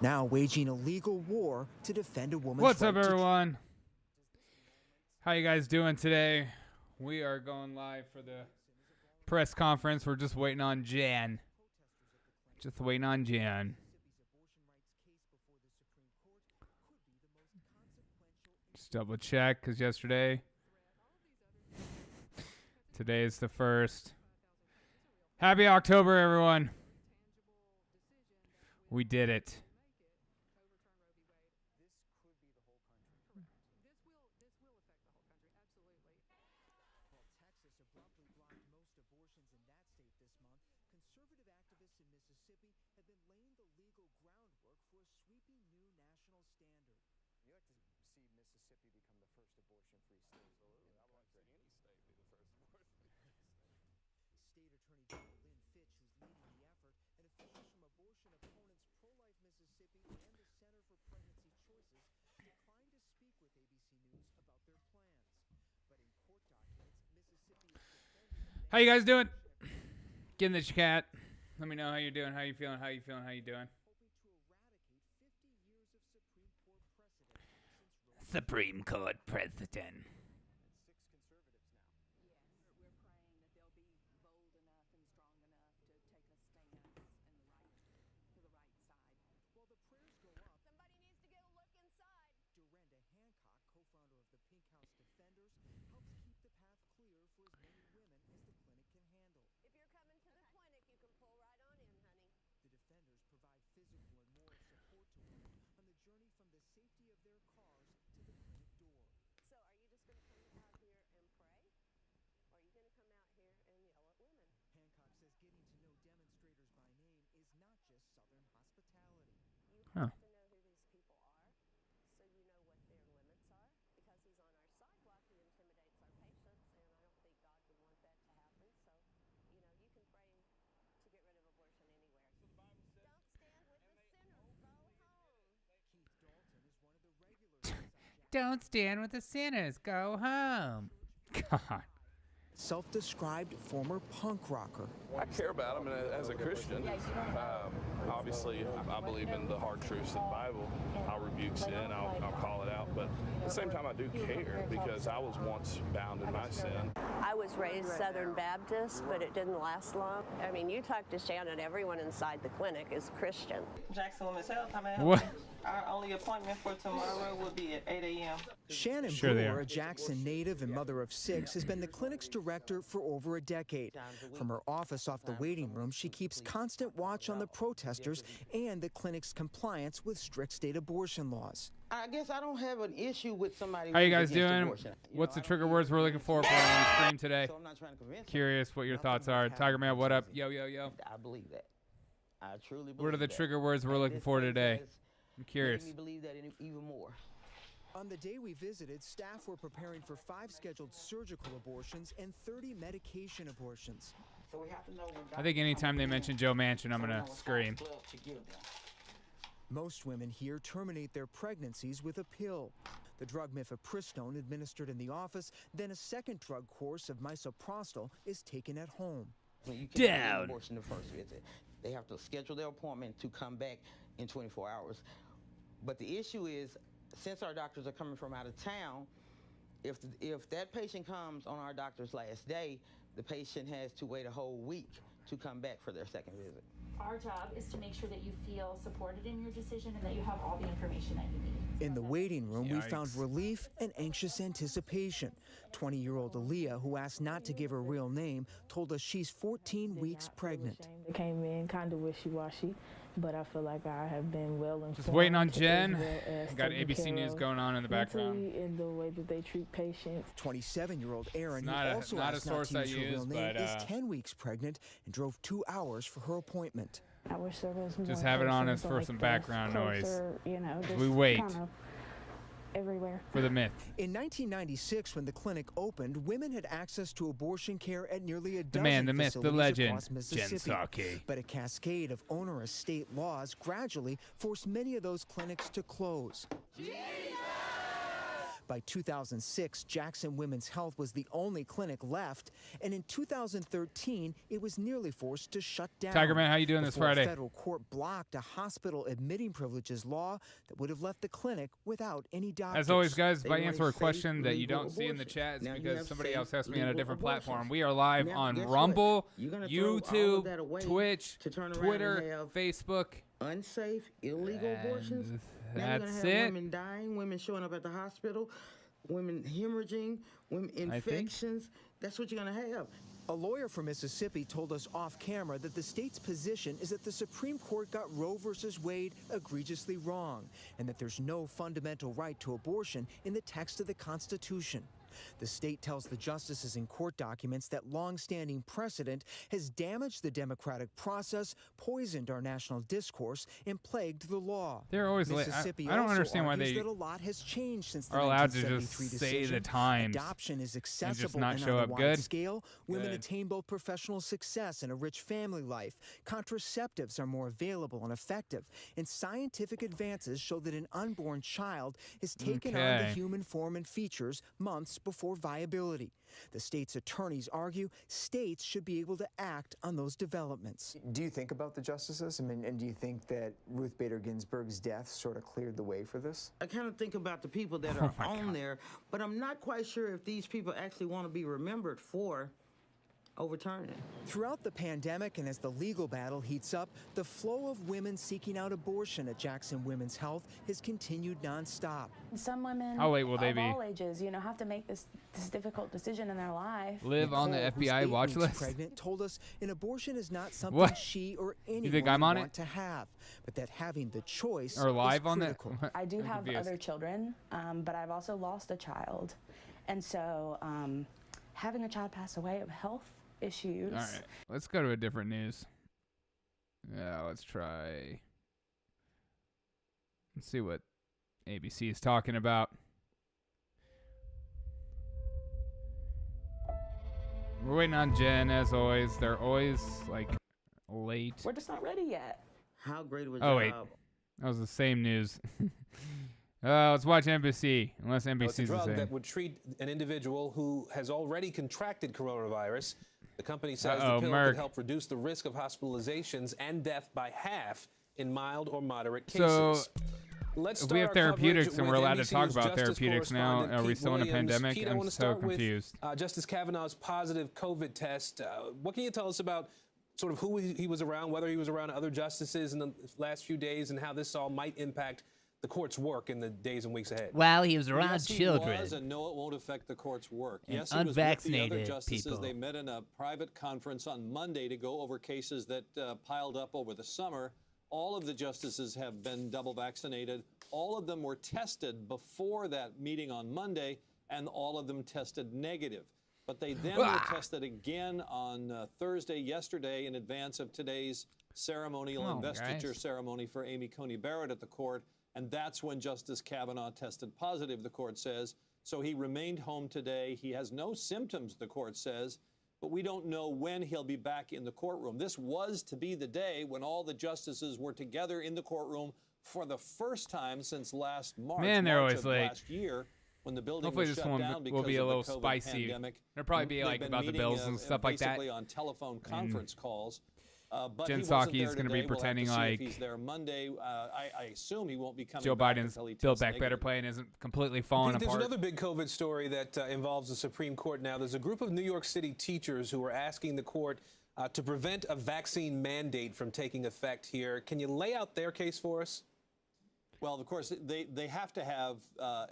now waging a legal war to defend a woman's What's right up, everyone? How you guys doing today? We are going live for the press conference. We're just waiting on Jan. Just waiting on Jan. Just double check, because yesterday, today is the 1st. Happy October, everyone. We did it. How you guys doing? Get in the chat. Let me know how you're doing, how you feeling, how you feeling, how you doing. Supreme Court President. Huh. Don't stand with the sinners. Go home. God. Self-described former punk rocker. I care about him as a Christian. Obviously, I believe in the hard truths of the Bible. I'll rebuke sin, I'll call it out, but at the same time I do care because I was once bound in my sin. I was raised Southern Baptist, but it didn't last long. I mean, you talk to Shannon, everyone inside the clinic is Christian. Jackson Women's Health, how may I help What? you? Our only appointment for tomorrow will be at 8 a.m. Shannon Sure they Brewer, are. a Jackson native and mother of 6, has been the clinic's director for over a decade. From her office off the waiting room, she keeps constant watch on the protesters and the clinic's compliance with strict state abortion laws. I guess I don't have an issue with somebody. How you who's guys against doing? abortion. What's the I don't trigger think words we're looking for on the screen today? So I'm not trying to convince Curious what your Nothing thoughts but are. having Tiger Man, what up? choices. Yo, yo, yo. I believe that. I truly believe What are the that. trigger words we're And looking this for case today? has I'm curious. made me believe that even more. On the day we visited, staff were preparing for 5 scheduled surgical abortions and 30 medication abortions. So we have to know when I think anytime they mention Joe Manchin, I'm going to scream. Most women here terminate their pregnancies with a pill. The drug mifepristone administered in the office, then a second drug course of misoprostol is taken at home. You can have Down. an abortion the first visit. They have to schedule their appointment to come back in 24 hours. But the issue is, since our doctors are coming from out of town, if that patient comes on our doctor's last day, the patient has to wait a whole week to come back for their second visit. Our job is to make sure that you feel supported in your decision and that you have all the information that you need. In the waiting room, we found Yikes. relief and anxious anticipation. 20-year-old Aaliyah, who asked not to give her real name, told us she's 14 weeks pregnant. They came in kind of wishy-washy, but I feel like I have been well informed. Just waiting on as Jen. well as Got taken ABC care News of going on in the background. mentally in the way that they treat patients. 27-year-old Erin, who Not a- also not a asked not source to I use her real use, name, but, is 10 weeks pregnant and drove 2 hours for her appointment. I wish there was more Just have it on us persons for like some this, background noise. closer, you know, just We wait. kind of everywhere. For the myth. In 1996, when the clinic opened, women had access to abortion care at nearly a The dozen man, the myth, the facilities legend, across Jen Mississippi. Psaki. But a cascade of onerous state laws gradually forced many of those clinics to close. By 2006, Jackson Women's Health was the only clinic left, and in 2013, it was nearly forced to shut down. Tiger Man, how you doing this before Friday? A federal court blocked a hospital admitting privileges law that would have left the clinic without any doctors. As always, guys, if I answer a question that you don't see in the chat, it's because somebody else asked me on a different platform. We are live on Rumble, YouTube, Twitch, Twitter, Facebook. Unsafe, illegal abortions. Now you're That's gonna have it. women dying, women showing up at the hospital, women hemorrhaging, women infections. That's what you're gonna have. A lawyer from Mississippi told us off camera that the state's position is that the Supreme Court got Roe versus Wade egregiously wrong, and that there's no fundamental right to abortion in the text of the Constitution. The state tells the justices in court documents that long-standing precedent has damaged the democratic process, poisoned our national discourse, and plagued the law. They're always Mississippi I don't also understand why argues they that a lot has changed since the are allowed to 1973 just say decision. the times Adoption is and accessible just not and show on up a wide good. scale. Women Good. attain both professional success and a rich family life. Contraceptives are more available and effective. And scientific advances show that an unborn child has taken on the Okay. human form and features months before viability. The state's attorneys argue states should be able to act on those developments. Do you think about the justices? I mean, and do you think that Ruth Bader Ginsburg's death sort of cleared the way for this? I kind of think about the people that are on there, but I'm not quite sure if these people actually want to be remembered for overturning it. Throughout the pandemic and as the legal battle heats up, the flow of women seeking out abortion at Jackson Women's Health has continued nonstop. Some women How late will they of be? all ages, have to make this difficult decision in their life. Live on the Nicole, who's FBI 8 watch weeks list. pregnant, told us an abortion is not something What? she or anyone You think I'm on want it? to have, but that having the choice Or live is on that? critical. I do I'm have confused. other children, but I've also lost a child. And so having a child pass away of health issues. All right, let's go to a different news. Yeah, let's try. Let's see what ABC is talking about. We're waiting on Jen, as always. They're always, late. We're just not ready yet. How great was Oh, wait. That was the same news. Let's watch NBC, unless It's a NBC's the drug same. that would treat an individual who has already contracted coronavirus. The company says Uh-oh, the pill Merck. could help reduce the risk of hospitalizations and death by half in mild or moderate So, cases. Let's if start we have our therapeutics coverage and we're with allowed to NBC talk News about Justice therapeutics now, correspondent are we Pete still in a Williams. pandemic? Pete, I I'm wanna so start with, confused. Justice Kavanaugh's positive COVID test. What can you tell us about sort of who he was around, whether he was around other justices in the last few days, and how this all might impact the court's work in the days and weeks ahead? While he was around Yes, he children. was, and no, it won't affect the court's work. And Yes, he was with the unvaccinated other justices. people. They met in a private conference on Monday to go over cases that piled up over the summer. All of the justices have been double vaccinated. All of them were tested before that meeting on Monday, and all of them tested negative. But they then were tested again on Thursday, yesterday, in advance of today's ceremonial Come on, investiture guys. ceremony for Amy Coney Barrett at the court. And that's when Justice Kavanaugh tested positive, the court says. So he remained home today. He has no symptoms, the court says, but we don't know when he'll be back in the courtroom. This was to be the day when all the justices were together in the courtroom for the first time since last March, Man, they're March always of late. last year, when the building Hopefully was this shut one down will because be a of little the COVID spicy. pandemic. It'll probably be They've like been about the meeting, bills and stuff like that. basically on telephone conference calls. But Jen he wasn't Psaki is there gonna be today. We'll have to pretending see if like he's there Monday. I assume he won't be coming Joe back Biden's until he Build tests Back Better negative. plan isn't completely falling Pete, there's apart. another big COVID story that involves the Supreme Court now. There's a group of New York City teachers who are asking the court to prevent a vaccine mandate from taking effect here. Can you lay out their case for us? Well, of course, they have to have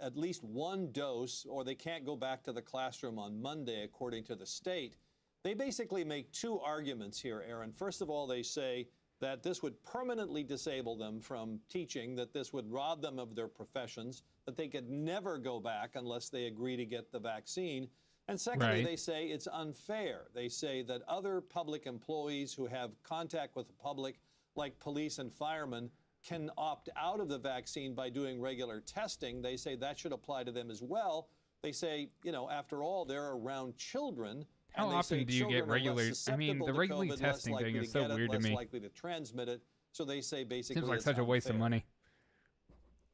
at least one dose, or they can't go back to the classroom on Monday, according to the state. They basically make two arguments here, Aaron. First of all, they say that this would permanently disable them from teaching, that this would rob them of their professions, that they could never go back unless they agree to get the vaccine. And secondly, Right. they say it's unfair. They say that other public employees who have contact with the public, like police and firemen, can opt out of the vaccine by doing regular testing. They say that should apply to them as well. They say, after all, they're around children. How and they often say do you get children are less regular? I mean, susceptible the to regular COVID, less testing likely thing to is so get it, weird to less me. likely to transmit it. So they say basically Seems like it's such a waste of unfair. money.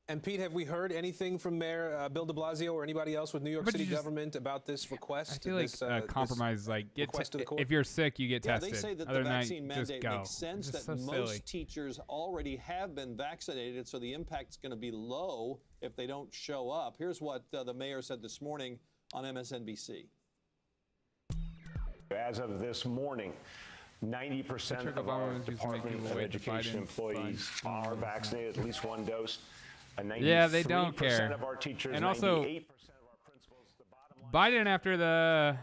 And Pete, have we heard anything from Mayor Bill de Blasio or anybody else with New York City government about this request? I feel like compromise, like if you're sick, you get tested. They say that Other the than vaccine that, just mandate go. makes sense, It's that so most silly. teachers already have been vaccinated, so the impact's going to be low if they don't show up. Here's what the mayor said this morning on MSNBC. As of this morning, 90% of our Department of Education employees are vaccinated, at least one dose. Yeah, they don't care. Of our teachers, and also, Biden, after the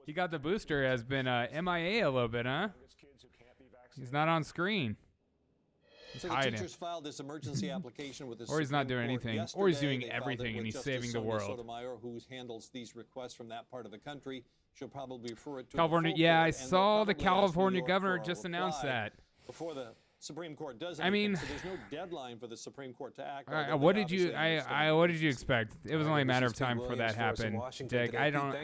he got the booster, has been MIA a little bit, huh? He's not on screen. So the teachers filed this emergency application with the or he's not doing anything, or he's doing They filed everything, it and with he's saving the Justice Sonia world. Sotomayor, who handles these requests from that part of the country. She'll probably refer it to California. the full Yeah, court, I and saw they'll the probably ask New California York governor for a just announced reply that. before the Supreme Court does I anything. mean, so there's no deadline for the Supreme Court to act. what did you? What did you expect? It was only a matter of time before that happened. Dick, I don't.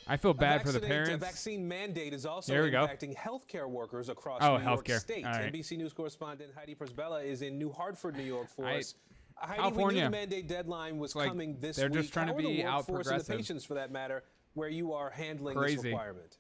I feel bad for the parents. A vaccine mandate is also There we go. impacting healthcare workers across Oh, New York healthcare. State. All right. NBC News correspondent Heidi Prisbilla is in New Hartford, New York for us. Heidi, California. we knew the mandate deadline was coming this week. They're just trying to How are be the out workforce and the progressive. patients, for that matter, where you are handling this Crazy. requirement?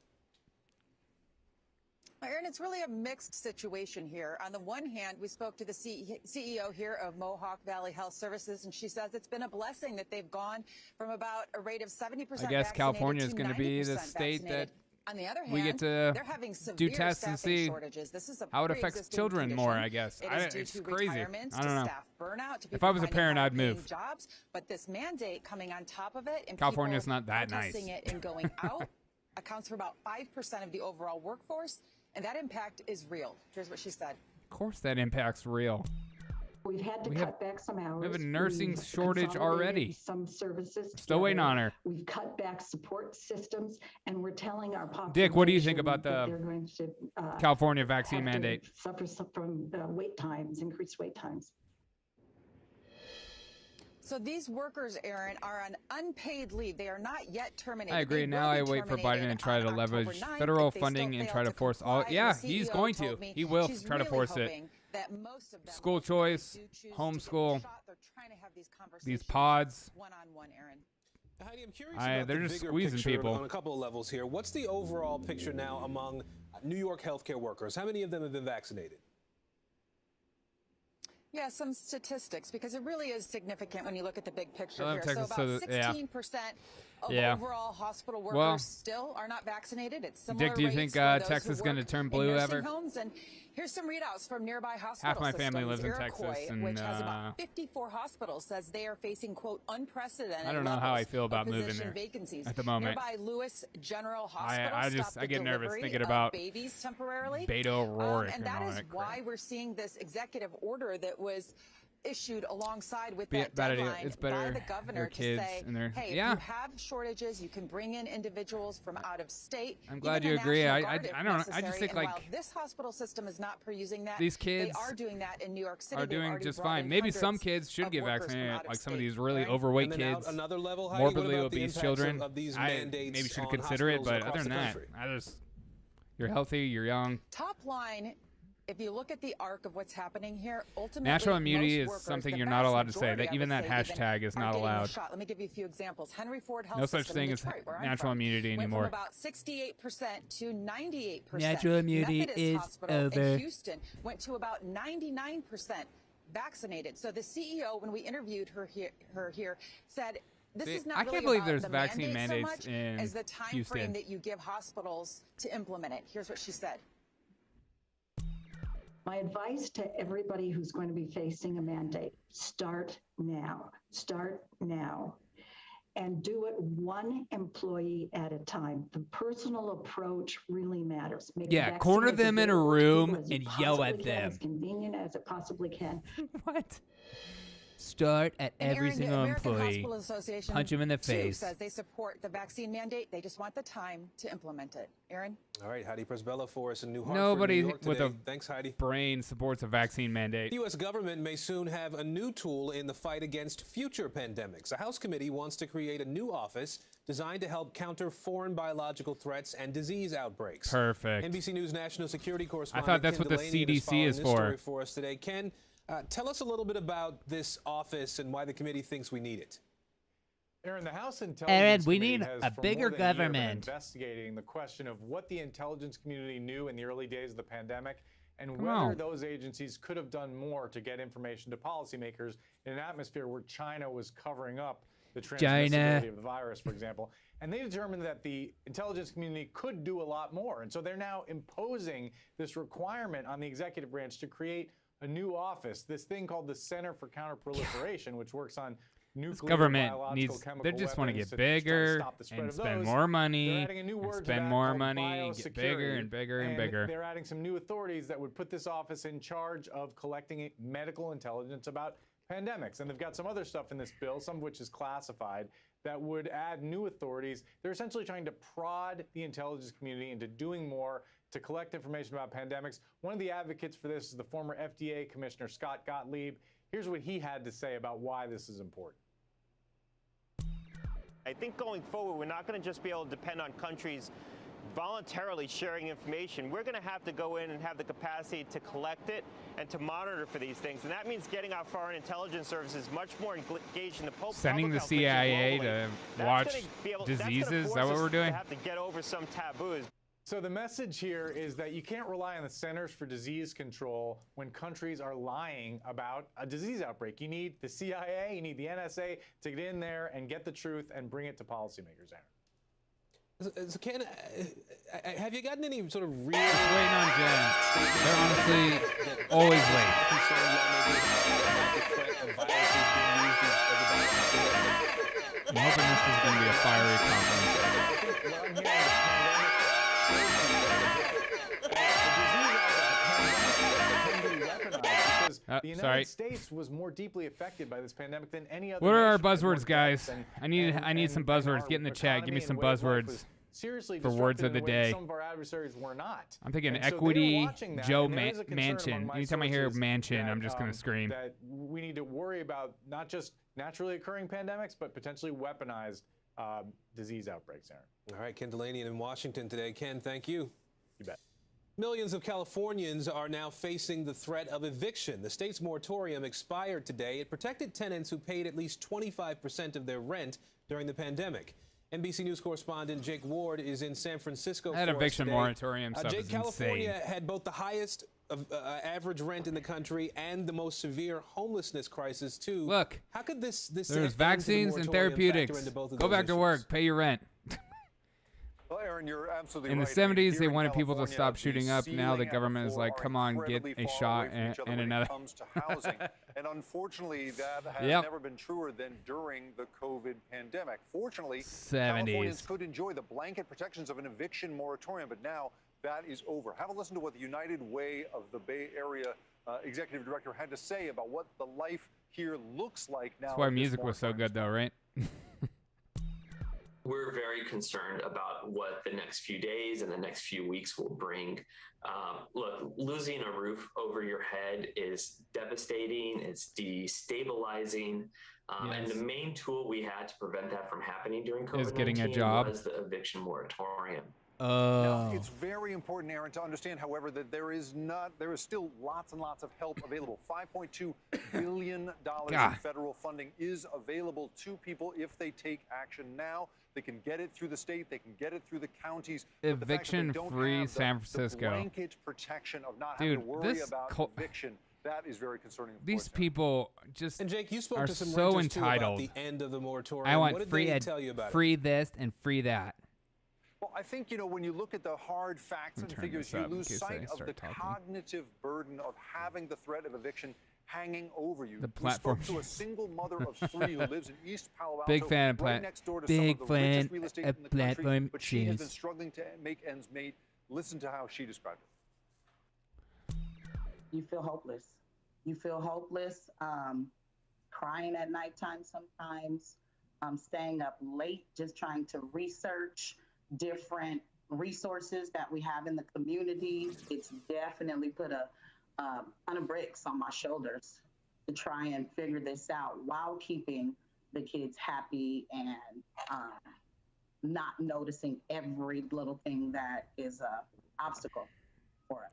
Aaron, it's really a mixed situation here. On the one hand, we spoke to the CEO here of Mohawk Valley Health Services, and she says it's been a blessing that they've gone from about a rate of 70% I guess California is going to be the state that on the other hand, we get to they're having do tests and staffing see shortages. This is a how it affects pre-existing children more, condition. I guess. It is due It's to crazy. retirements, I don't to know. staff burnout, to If people I was a finding parent, I'd high-paying move. Jobs, but this mandate coming on top of it and California's people not that nice. protesting it and going out accounts for about 5% of the overall workforce, and that impact is real. Here's what she said. Of course, that impact's real. We've had to cut back some hours. We have a nursing We've shortage already. consolidated some services. Still waiting together. on her. We've cut back support systems, and we're telling our population. Dick, what do you think about that the they're going to, California vaccine have to mandate? Suffer from wait times, increased wait times. So these workers, Aaron, are on unpaid leave. They are not yet terminated. I agree. They Now will I be wait for Biden terminated to try to on leverage October 9th federal if they still funding and fail try to force all. comply. Yeah, The he's CEO going to. told me He will she's try to really force it. hoping that most of them School choice, homeschool, these pods. One-on-one, Aaron. Heidi, I'm curious about they're the just bigger squeezing picture people. on a couple of levels here. What's the overall picture now among New York healthcare workers? How many of them have been vaccinated? Yeah, some statistics, because it really is significant when you look at the big picture Well, here. Texas, So about so, yeah. 16% of Yeah. overall hospital workers Well, still are not vaccinated. It's similar Dick, do you rates think for those who Texas is going to work turn in blue nursing ever? homes. And here's some readouts from nearby hospital Half my family lives in systems. Texas, Iroquois, and, which has about 54 hospitals, says they are facing, quote, unprecedented I don't know how I levels feel about of moving physician there vacancies. at the moment. Nearby Lewis General Hospital I stopped the get nervous delivery thinking of about babies temporarily. Beto O'Rourke And that all is that why crap. we're seeing this executive order that was issued alongside with Be- that bad idea. deadline It's better by the governor your to kids say, and their- hey, yeah. if you have shortages, you can bring in individuals from out of state. I'm glad even you the agree. National I Guard if don't know. I just necessary. think, And like, while this hospital system is not using that, these kids they are doing that in New York City. are They've doing already just brought fine. in Maybe some hundreds kids should of get workers from vaccinated, out of like some of state. these really Right? overweight And then kids, another level, Heidi, what morbidly about the obese impacts children. of these I mandates maybe should on consider it, hospitals but across other than the that, country? you're healthy, you're young. Top line, if you look at the arc of what's happening here, ultimately, Natural immunity most is workers, something the you're not vast allowed to say. majority, That I even would that say, hashtag is are not getting the allowed. shot. Let me give you a few examples. Henry Ford Health No such System in thing as Detroit, where I'm natural from, immunity went anymore. from about 68% to 98%. Natural immunity Methodist is Hospital over. in Houston went to about 99% vaccinated. So the CEO, when we interviewed her here, said, this See, is not I really can't believe about there's the vaccine mandate mandates so much in as the time Houston. frame that you give hospitals to implement it. Here's what she said. My advice to everybody who's going to be facing a mandate, start now. Start now. And do it one employee at a time. The personal approach really matters. Make Yeah, the corner vaccine as them in a available to room people as you and yell at possibly can, them. As convenient as it possibly can. What? Start at And every Aaron, single the American employee. Hospital Association Punch him in the too face. says they support the vaccine mandate. They just want the time to implement it. Aaron? All right, Heidi Prisbilla for us in New Hartford, Nobody New York with today. a Thanks, Heidi. brain supports a vaccine mandate. The U.S. government may soon have a new tool in the fight against future pandemics. A House committee wants to create a new office designed to help counter foreign biological threats and disease outbreaks. Perfect. NBC News national security correspondent I thought that's Ken what the Delaney CDC is this for. Story for us today. Ken, tell us a little bit about this office and why the committee thinks we need it. Aaron, the House Intelligence we Committee need has a for bigger more than a year been government. investigating the question of what the intelligence community knew in the early days of the pandemic and Come whether on. those agencies could have done more to get information to policymakers in an atmosphere where China was covering up the transmissibility of the virus, for example. And they determined that the intelligence community could do a lot more. And so they're now imposing this requirement on the executive branch to create a new office, this thing called the Center for Counterproliferation, which works on nuclear, Government biological, needs, chemical they just want to weapons get try to bigger stop the spread and of spend those. more They're money adding a new and word to spend that more called money, get bigger and bigger and bigger. They're adding some new authorities that would put this office in charge of collecting medical intelligence about pandemics. And they've got some other stuff in this bill, some of which is classified, that would add new authorities. They're essentially trying to prod the intelligence community into doing more to collect information about pandemics. One of the advocates for this is the former FDA Commissioner Scott Gottlieb. Here's what he had to say about why this is important. I think going forward, we're not going to just be able to depend on countries voluntarily sharing information. We're going to have to go in and have the capacity to collect it and to monitor for these things. And that means getting our foreign intelligence services much more engaged in the Sending the CIA to watch diseases, is that what we're doing? Have to get over some taboos. So the message here is that you can't rely on the Centers for Disease Control when countries are lying about a disease outbreak. You need the CIA, you need the NSA to get in there and get the truth and bring it to policymakers, Aaron. So Ken, have you gotten any sort of real... Just waiting on Jen. They're honestly always late. I'm hoping this is going to be a fiery conference. The United States was more deeply affected by this pandemic than any other What are our nation. buzzwords, guys? I need some buzzwords. Get in the chat. Give me some buzzwords for words of the day. Some of our adversaries were not. I'm thinking And so equity, they're watching that, Joe and there is a concern Manchin. among my Anytime I hear sources Manchin, that, I'm just going to scream. That we need to worry about not just naturally occurring pandemics, but potentially weaponized disease outbreaks, Aaron. All right, Ken Delaney in Washington today. Ken, thank you. You bet. Millions of Californians are now facing the threat of eviction. The state's moratorium expired today. It protected tenants who paid at least 25% of their rent during the pandemic. NBC News correspondent Jake Ward is in San Francisco. That eviction moratorium stuff Jake, is California insane. had both the highest average rent in the country and the most severe homelessness crisis too. Look, how could this there's vaccines and therapeutics. Go back to work, pay your rent. Well, Aaron, you're absolutely In the right. 70s, they Here in wanted people to California, stop shooting up. Now the ceiling and government is floor like, are come on, get incredibly a far shot away from each other and when another. it comes to housing. And unfortunately, that has Yep. never been truer than during the COVID pandemic. Fortunately, 70s. Californians could enjoy the blanket protections of an eviction moratorium, but now that is over. Have a listen to what the United Way of the Bay Area executive director had to say about what the life here looks like now. That's why music was so good, though, right? We're very concerned about what the next few days and the next few weeks will bring. Look, losing a roof over your head is devastating. It's destabilizing. And the main tool we had to prevent that from happening during COVID-19 is getting a job. was the eviction moratorium. Now, it's very important, Aaron, to understand, however, that there is still lots and lots of help available. $5.2 billion in federal funding is available to people if they take action now. They can get it through the state. They can get it through the counties. Eviction-free San Francisco. The blanket protection of not having to worry about eviction. That is very concerning. These people just and Jake, you spoke are to some so renters too about entitled. the end of the moratorium. I want what did free they tell you about free this and free that. Well, I think, when you look at the hard facts and figures, you lose sight of the cognitive burden of having the threat of eviction hanging over you. The platform. We spoke to a single mother of 3 who lives in East Palo Alto, Big fan of right next door to big some of the fan richest real estate in the country, platform but she has been cheese. struggling to make ends meet. Listen to how she described it. You feel hopeless. You feel hopeless, crying at nighttime sometimes, staying up late, just trying to research different resources that we have in the community. It's definitely put a ton of bricks on my shoulders to try and figure this out while keeping the kids happy and not noticing every little thing that is a obstacle for us.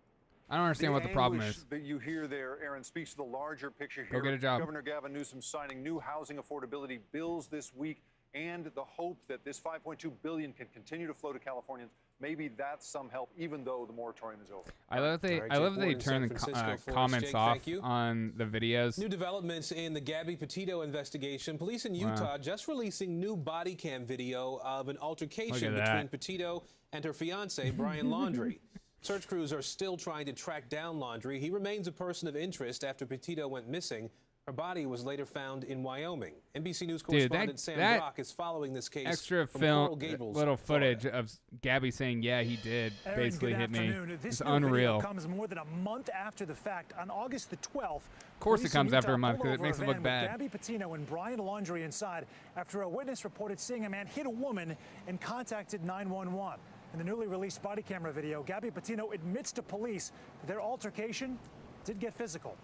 I don't understand what the problem anguish is. that you hear there, Aaron, speaks to the larger picture Go here. get a job. Governor Gavin Newsom signing new housing affordability bills this week, and the hope that this $5.2 billion can continue to flow to Californians. Maybe that's some help, even though the moratorium is over. I love they turn the comments off on the videos. New developments in the Gabby Petito investigation. Police in Utah just releasing new body cam video of an altercation between Petito and her fiance, Brian Laundrie. Search crews are still trying to track down Laundrie. He remains a person of interest after Petito went missing. Her body was later found in Wyoming. NBC News correspondent Sam Brock is following this case. Extra from film, Coral Gables, little footage of Gabby saying, "Yeah, he did." Aaron, basically hit me. This It's unreal. comes more than a month after the fact. On August the 12th, of course, it comes after a month because it makes it look bad. Gabby Petito and Brian Laundrie inside after a witness reported seeing a man hit a woman and contacted 911. In the newly released body camera video, Gabby Petito admits to police that their altercation did get physical.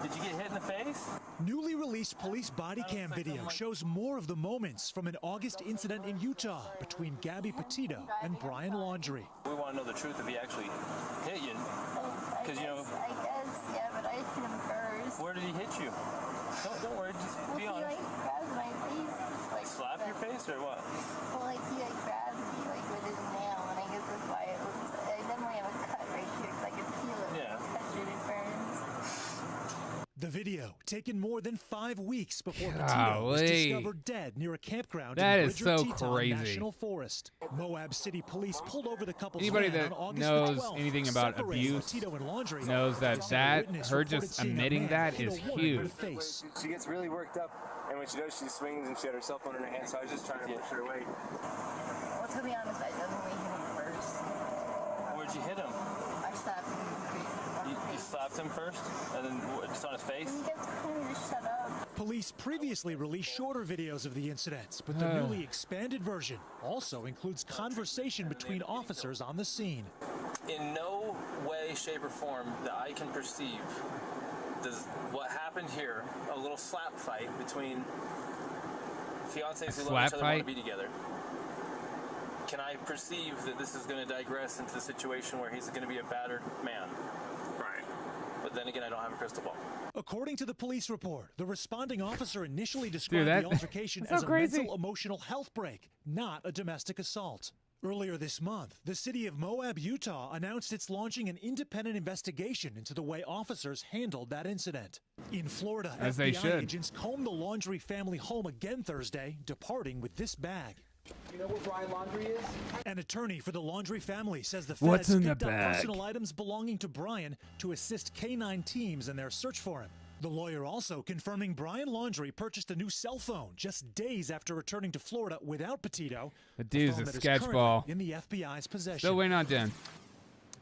Did you get hit in the face? Newly released police body cam video shows more of the moments from an August incident in Utah between Gabby Petito and Brian Laundrie. We want to know the truth if he actually hit you. Because, you know... I guess, yeah, but I hit him first. Where did he hit you? Don't worry, just be honest. He, grabbed my face. Just, slap your face or what? Well, he, grabbed me, with his nail, and I guess that's why it was... I definitely have a cut right here, because I can feel it. Yeah. Touch it, it burns. The video, taken more than 5 weeks before Petito was discovered dead near a campground in Bridger Teton National Forest. Moab City police pulled over the couple's Anybody van that on August knows 12th, anything about separating abuse Petito and Laundrie. knows that her just admitting that is huge. She gets really worked up, and when she does, she swings and she had her cell phone in her hand, so I was just trying to push her away. Well, to be honest, I definitely hit him first. Where'd you hit him? I slapped him. You slapped him first, and then just on his face? You guys told me to shut up. Police previously released shorter videos of the incidents, but the newly expanded version also includes conversation between officers on the scene. In no way, shape, or form that I can perceive does what happened here, a little slap fight between fiancés who love each other and want to be together, can I perceive that this is going to digress into the situation where he's going to be a battered man? Right. But then again, I don't have a crystal ball. According to the police report, the responding officer initially described the altercation as a mental emotional health break, not a domestic assault. Earlier this month, the city of Moab, Utah announced it's launching an independent investigation into the way officers handled that incident. In Florida, FBI agents combed the Laundrie family home again Thursday, departing with this bag. You know where Brian Laundrie is? An attorney for the Laundrie family says the feds picked up personal items belonging to Brian to assist K-9 teams in their search for him. The lawyer also confirming Brian Laundrie purchased a new cell phone just days after returning to Florida without Petito. The dude's a sketchball. In the FBI's possession. Still waiting on Dan.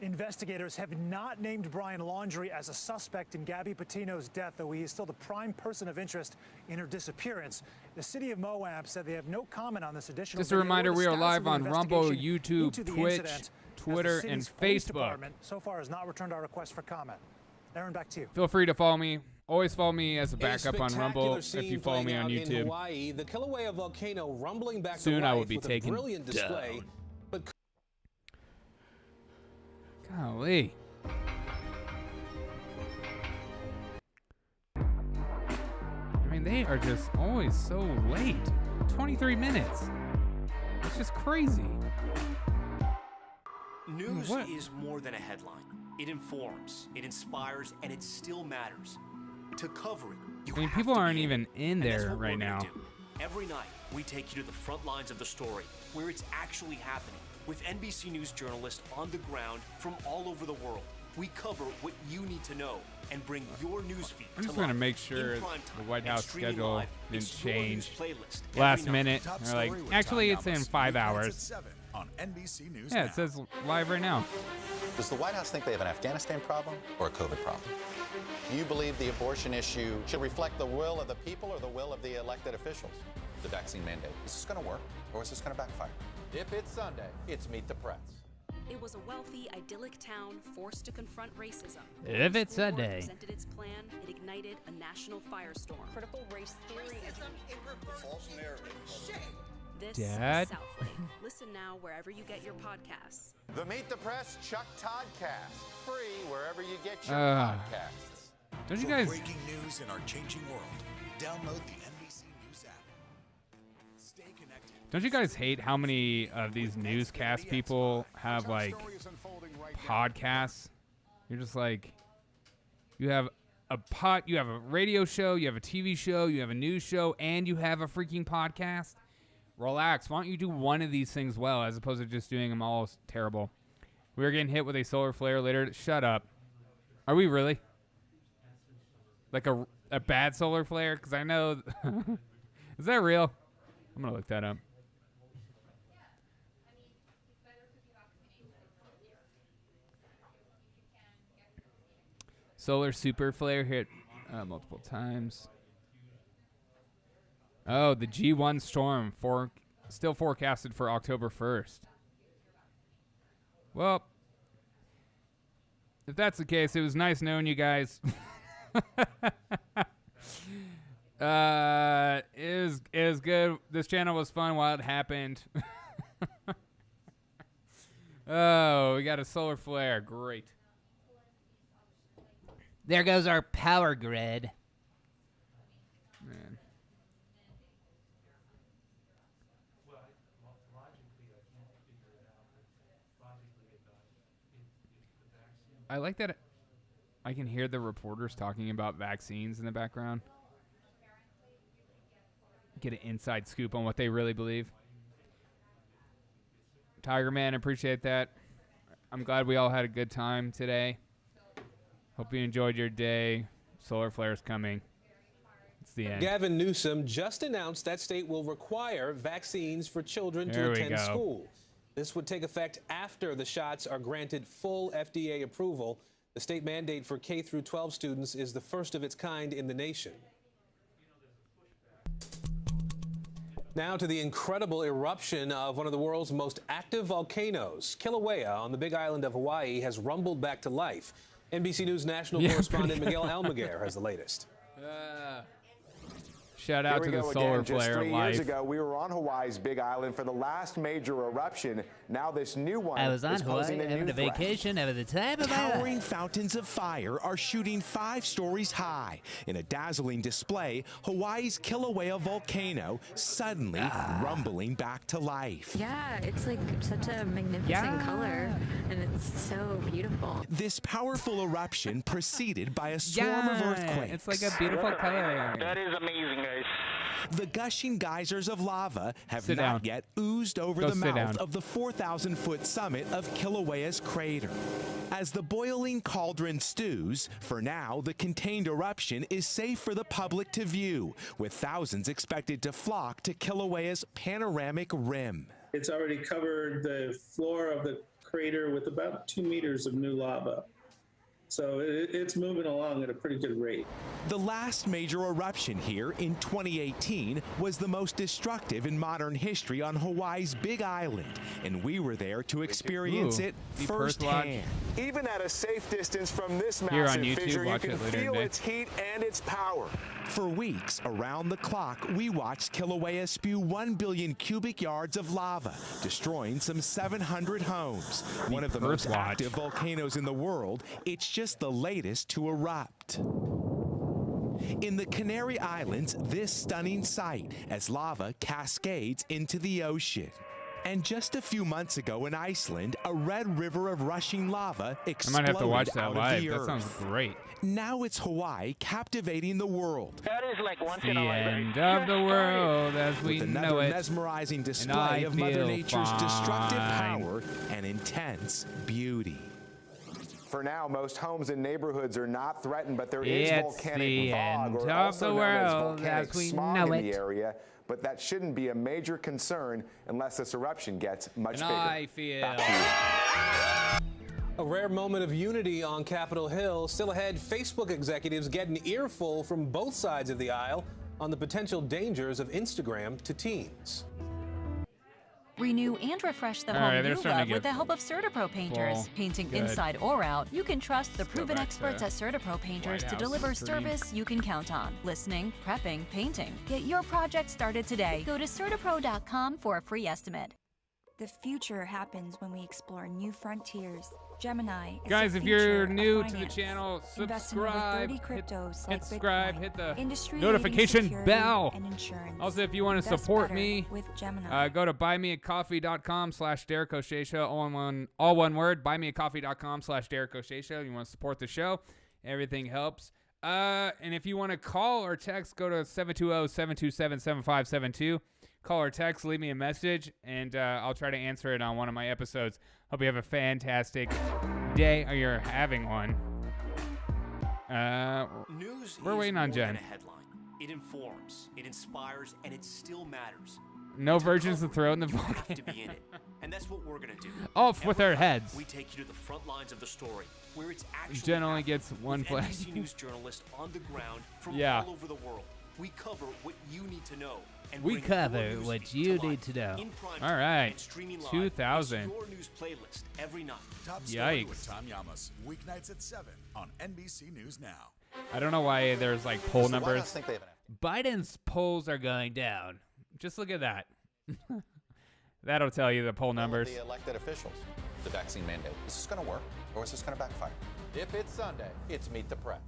Investigators have not named Brian Laundrie as a suspect in Gabby Petito's death, though he is still the prime person of interest in her disappearance. The city of Moab said they have no comment on this additional Just a reminder, we are live on Rumble, YouTube, into the Twitch, incident, Twitter, as the and city's police Facebook. department so far has not returned our request for comment. Aaron, back to you. Feel free to follow me. Always follow me as a backup on Rumble if scene you follow me on playing out YouTube. In Hawaii, the Kilauea Volcano rumbling back Soon to life I will be with taken a brilliant display. down. But Golly. I mean, they are just always so late. 23 minutes. It's just crazy. News is more than a headline. It informs, it inspires, and it still matters. To cover it, you I mean, have people to aren't be even in and that's there what right we're gonna now. do. Every night, we take you to the front lines of the story, where it's actually happening, with NBC News journalists on the ground from all over the world. We cover what you need to know and bring your newsfeed I'm to just going to life make sure in prime the time White and House streaming schedule live. didn't It's your news change playlist last every night. minute. They're like, actually, it's in 5 hours. On NBC News Yeah, Now. it says live right now. Does the White House think they have an Afghanistan problem or a COVID problem? Do you believe the abortion issue should reflect the will of the people or the will of the elected officials? The vaccine mandate. Is this going to work or is this going to backfire? If it's Sunday, it's Meet the Press. It was a wealthy, idyllic town forced to confront racism. If it's School board Sunday. presented its plan, it ignited a national firestorm. Critical race theory. Racism in reverse. False narrative. Shame. This Dad? is Southland. Listen now wherever you get your podcasts. The Meet the Press Chuck Toddcast. Free wherever you get your podcasts. Don't you guys... breaking news in our changing world. Download the NBC News app. Stay connected. Don't you guys hate how many of these newscast people have, like, podcasts? You're just like... You have a radio show, you have a TV show, you have a news show, and you have a freaking podcast. Relax. Why don't you do one of these things well as opposed to just doing them all terrible? We are getting hit with a solar flare later. Shut up. Are we really? Like a bad solar flare? Because I know... Is that real? I'm going to look that up. Solar super flare hit multiple times. Oh, the G1 storm still forecasted for October 1st. Well, if that's the case, it was nice knowing you guys. It was good. This channel was fun while it happened. Oh, we got a solar flare. Great. There goes our power grid. Man. I like that I can hear the reporters talking about vaccines in the background. Get an inside scoop on what they really believe. Tiger Man, appreciate that. I'm glad we all had a good time today. Hope you enjoyed your day. Solar flare's coming. It's the end. Gavin Newsom just announced that state will require vaccines for children to attend school. This would take effect after the shots are granted full FDA approval. The state mandate for K through 12 students is the first of its kind in the nation. Now to the incredible eruption of one of the world's most active volcanoes. Kilauea on the Big Island of Hawaii has rumbled back to life. NBC News national correspondent Miguel Almaguer has the latest. Shout out to the solar flare. Just 3 years ago, we were on Hawaii's Big Island for the last major eruption. Now this new one is posing a new threat. Over the time of towering fountains of fire are shooting 5 stories high. In a dazzling display, Hawaii's Kilauea Volcano suddenly rumbling back to life. Yeah, it's like such a magnificent color, and it's so beautiful. This powerful eruption preceded by a swarm of earthquakes. It's like a beautiful color. That is amazing, guys. The gushing geysers of lava have not yet oozed over the mouth of the 4,000-foot summit of Kilauea's crater. As the boiling cauldron stews, for now, the contained eruption is safe for the public to view, with thousands expected to flock to Kilauea's panoramic rim. It's already covered the floor of the crater with about 2 meters of new lava. So it's moving along at a pretty good rate. The last major eruption here in 2018 was the most destructive in modern history on Hawaii's Big Island, and we were there to experience it firsthand. Even at a safe distance from this massive fissure, you can feel its heat and its power. For weeks, around the clock, we watched Kilauea spew 1 billion cubic yards of lava, destroying some 700 homes. One of the most active volcanoes in the world, it's just the latest to erupt. In the Canary Islands, this stunning sight as lava cascades into the ocean. And just a few months ago in Iceland, a red river of rushing lava exploded I might have to watch that out live. of the That earth. sounds great. Now it's Hawaii captivating the world. That is like once The end of the world as we With know another it. mesmerizing And display I of Mother feel Nature's destructive fine. power and intense beauty. For now, most homes and neighborhoods are not threatened, but there is It's volcanic the fog, end or of also the known as world volcanic as we smog know in it. the area. But that shouldn't be a major concern unless this eruption gets much And bigger. I feel Back to you. A rare moment of unity on Capitol Hill. Still ahead, Facebook executives get an earful from both sides of the aisle on the potential dangers of Instagram to teens. Renew and refresh the All right, home they're you starting to love get with the help of CertaPro painters. full. Painting Good. inside or out, you can trust the proven back experts to at CertaPro Painters White to House deliver stream. service you can count on. Listening, prepping, painting. Get your project started today. Go to CertaPro.com for a free estimate. The future happens when we explore new frontiers. Gemini is Guys, the if you're future new of to the finance. channel, Invest in over subscribe. 30 cryptos Hit like subscribe. Bitcoin. Hit the Industry-leading notification security bell. and insurance. Also, if you want to Invest support better me, with Gemini. go to buymeacoffee.com/Derek O'Shea Show. All one word. Buymeacoffee.com/Derek O'Shea Show. You want to support the show? Everything helps. And if you want to call or text, go to 720-727-7572. Call or text, leave me a message, and I'll try to answer it on one of my episodes. Hope you have a fantastic day, or you're having one. News we're is waiting on more Jen. than a headline. It informs, it inspires, and it still matters. No virgins to throw in the You volcano. have to be in it, and that's what we're gonna do. Off with Every our night, heads. We take you to the front lines of the story, where it's actually Jen only happening, gets one with flag. NBC News journalists on the ground from Yeah. all over the world. We cover what you need to know. And We bring cover your news what feed you to need life to know. in prime All time right. and streaming live. 2000. It's your news playlist every night. Top Story with Yikes. Tom Llamas, weeknights at 7 on NBC News Now. I don't know why there's like poll Does the White numbers. House think they have an Biden's polls are going down. Just look at that. That'll tell you the poll numbers. The elected officials, the vaccine mandate. Is this going to work, or is this going to backfire? If it's Sunday, it's Meet the Press.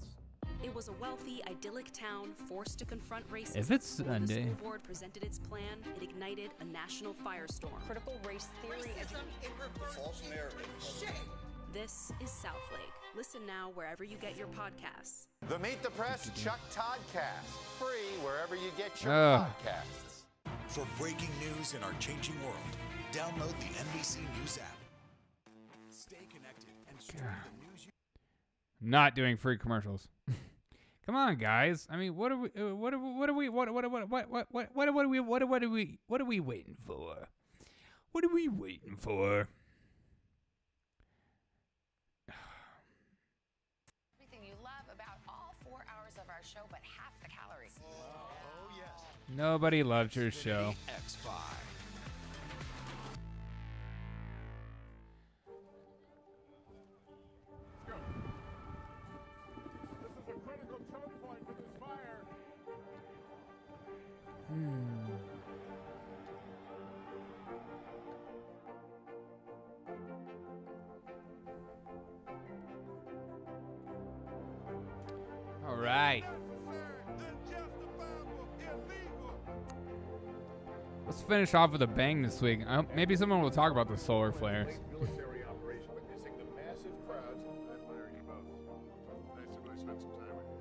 It was a wealthy, idyllic town forced to confront racism. If it's When the Sunday. school board presented its plan, it ignited a national firestorm. Critical race theory. False narrative. This is Southlake. Listen now wherever you get your podcasts. The Meet the Press Chuck Toddcast. Free wherever you get your Ugh. podcasts. For breaking news in our changing world, download the NBC News app. Stay connected and stream the news you Not doing free commercials. Come on, guys. I mean, what are we waiting for? What are we waiting for? Everything you love about all 4 hours of our show, but half the calories. Oh, yes. Nobody loved your show. X5. All right. Let's finish off with a bang this week. Maybe someone will talk about the solar flares. Military operation witnessing the massive crowds. I admire you both. Nice to spend some time with you.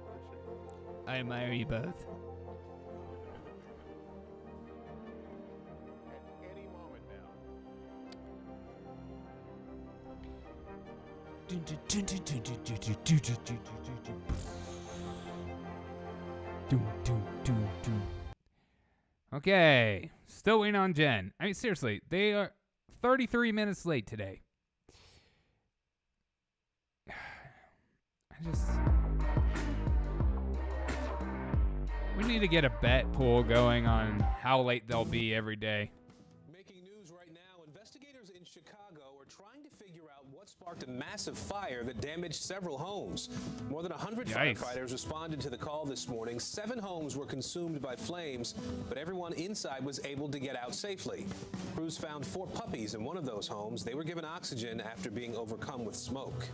I admire you both. At any moment now. Okay, still waiting on Jen. I mean, seriously, they are 33 minutes late today. We need to get a bet pool going on how late they'll be every day. Making news right now, investigators in Chicago are trying to figure out what sparked a massive fire that damaged several homes. More than 100 Yikes. firefighters responded to the call this morning. 7 homes were consumed by flames, but everyone inside was able to get out safely. Crews found 4 puppies in one of those homes. They were given oxygen after being overcome with smoke.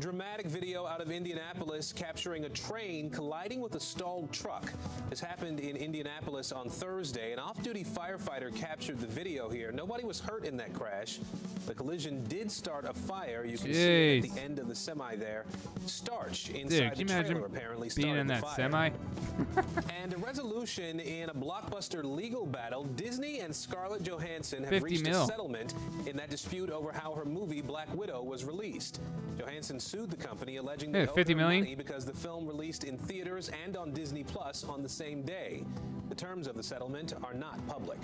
Dramatic video out of Indianapolis capturing a train colliding with a stalled truck. This happened in Indianapolis on Thursday. An off-duty firefighter captured the video here. Nobody was hurt in that crash. The collision did start a fire. You can see it at the end of the semi there. Starch inside Dude, can the you trailer imagine apparently being started in the that fire. semi? And a resolution in a blockbuster legal battle. Disney and Scarlett Johansson have 50 reached mil. a settlement in that dispute over how her movie Black Widow was released. Johansson sued the company alleging they Yeah, owed 50 her million? money because the film released in theaters and on Disney Plus on the same day. The terms of the settlement are not public.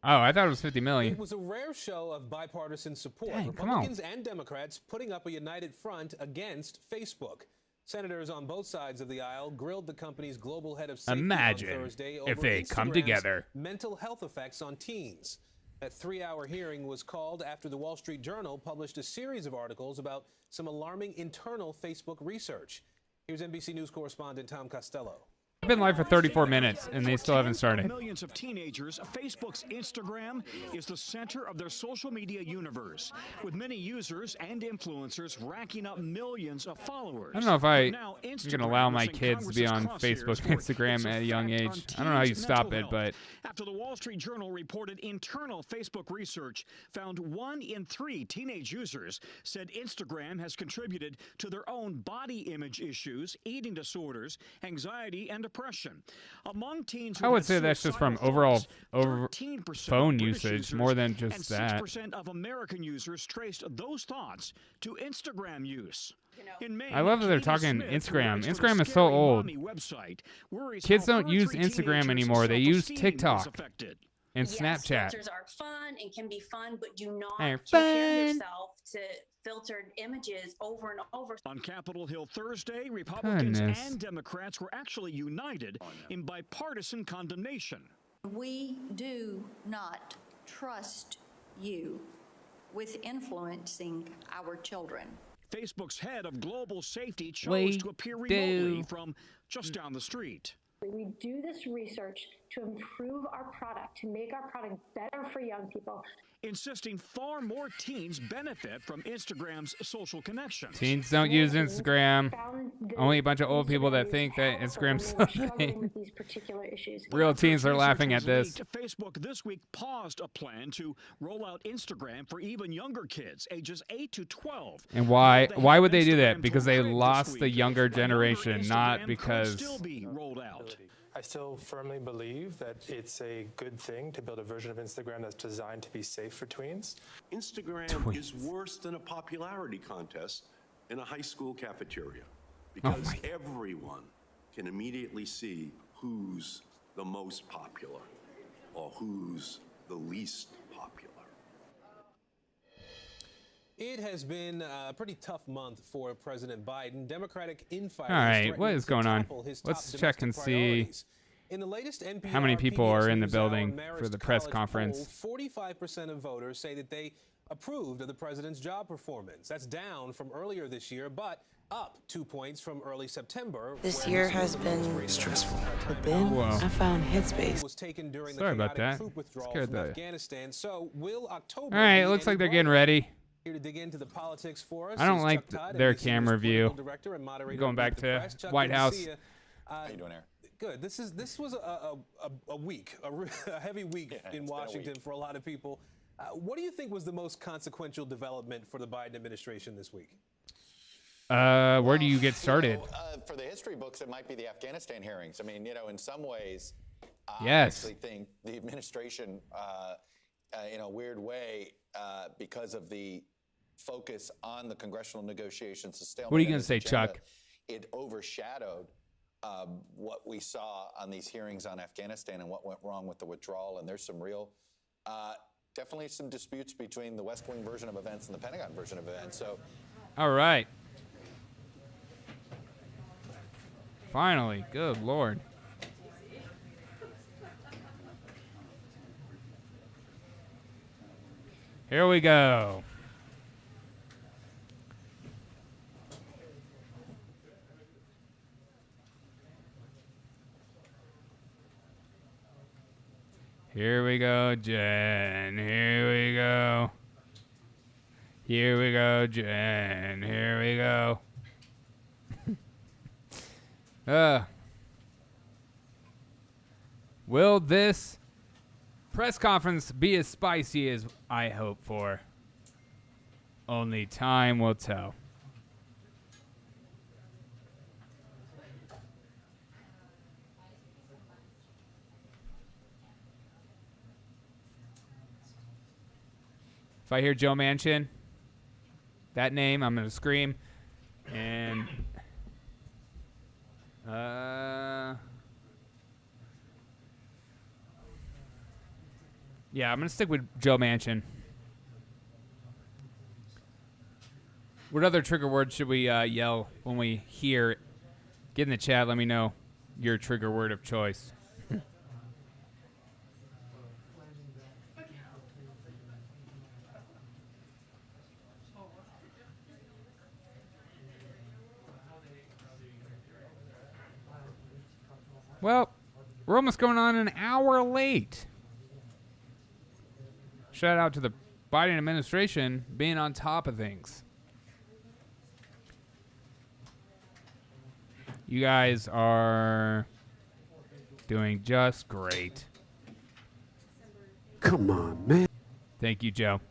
Oh, I thought it was 50 It million. was a rare show of bipartisan support. Dang, come on. Republicans and Democrats putting up a united front against Facebook. Senators on both sides of the aisle grilled the company's global head of safety Imagine on Thursday if over they come Instagram's together. mental health effects on teens. That 3-hour hearing was called after the Wall Street Journal published a series of articles about some alarming internal Facebook research. Here's NBC News correspondent Tom Costello. I've been live for 34 minutes, and they still haven't started. Millions of teenagers, Facebook's Instagram is the center of their social media universe, with many users and influencers racking up millions of followers. I don't know if I'm going to allow my kids to be on Facebook and Instagram at a young age. I don't know how you stop it, but... After the Wall Street Journal reported internal Facebook research found 1 in 3 teenage users said Instagram has contributed to their own body image issues, eating disorders, anxiety, and depression. Among teens I would say that's just from overall phone usage more than just that. 6% of American users traced those thoughts to Instagram use. In May, I love that they're talking Instagram. Instagram is so old. Kids don't use Instagram anymore. They use TikTok and Snapchat. Yes, filters are fun and can be fun, but do not They're compare fun. yourself to filtered images over and over. On Capitol Hill Thursday, Republicans Goodness. and Democrats were actually united in bipartisan condemnation. We do not trust you with influencing our children. Facebook's head of global safety chose to appear remotely from just down the street. We do this research to improve our product, to make our product better for young people. Insisting far more teens benefit from Instagram's social connections. Teens don't use Instagram. Only a bunch of old people that think that Instagram's something. Real teens are laughing at this. Facebook this week paused a plan to roll out Instagram for even younger kids, ages 8 to 12. And why would they do that? Because they lost the younger generation, not because... I still firmly believe that it's a good thing to build a version of Instagram that's designed to be safe for tweens. Instagram is worse than a popularity contest in a high school cafeteria because everyone can immediately see who's the most popular or who's the least popular. It has been a pretty tough month for President Biden. Democratic infighting. All right, what is going on? Let's check and see in the latest NPR how many people are in the PBS building NewsHour for the Marist press College conference. Poll, 45% of voters say that they approved of the president's job performance. That's down from earlier this year, but up 2 points from early September. This year has been stressful, but then I found headspace. Was taken during Sorry the about that. troop withdrawal Scared from that. Afghanistan. So will October? All right, be it looks any like they're brighter? getting ready. Here to dig into the politics for us. I don't is like Chuck Todd, their NBC camera News view. political director and moderator Going of back Meet the to Press. Chuck, White good to House. see you. How you doing, Aaron? Good. This was a week, a heavy week in Washington for a lot of people. What do you think was the most consequential development for the Biden administration this week? Where do you get started? For the history books, it might be the Afghanistan hearings. I mean, in some ways, Yes. I actually think the administration, in a weird way, because of the focus on the congressional negotiations, the stalemate. What are you going to say, Chuck? It overshadowed what we saw on these hearings on Afghanistan and what went wrong with the withdrawal. And there's some real, definitely some disputes between the West Wing version of events and the Pentagon version of events. So, All right. Finally, good Lord. Here we go. Here we go, Jen. Here we go. Here we go, Jen. Here we go. Will this press conference be as spicy as I hope for? Only time will tell. If I hear Joe Manchin, that name, I'm going to scream. And yeah, I'm going to stick with Joe Manchin. What other trigger word should we yell when we hear it? Get in the chat. Let me know your trigger word of choice. Well, we're almost going on an hour late. Shout out to the Biden administration being on top of things. You guys are doing just great. Come on, man. Thank you, Joe.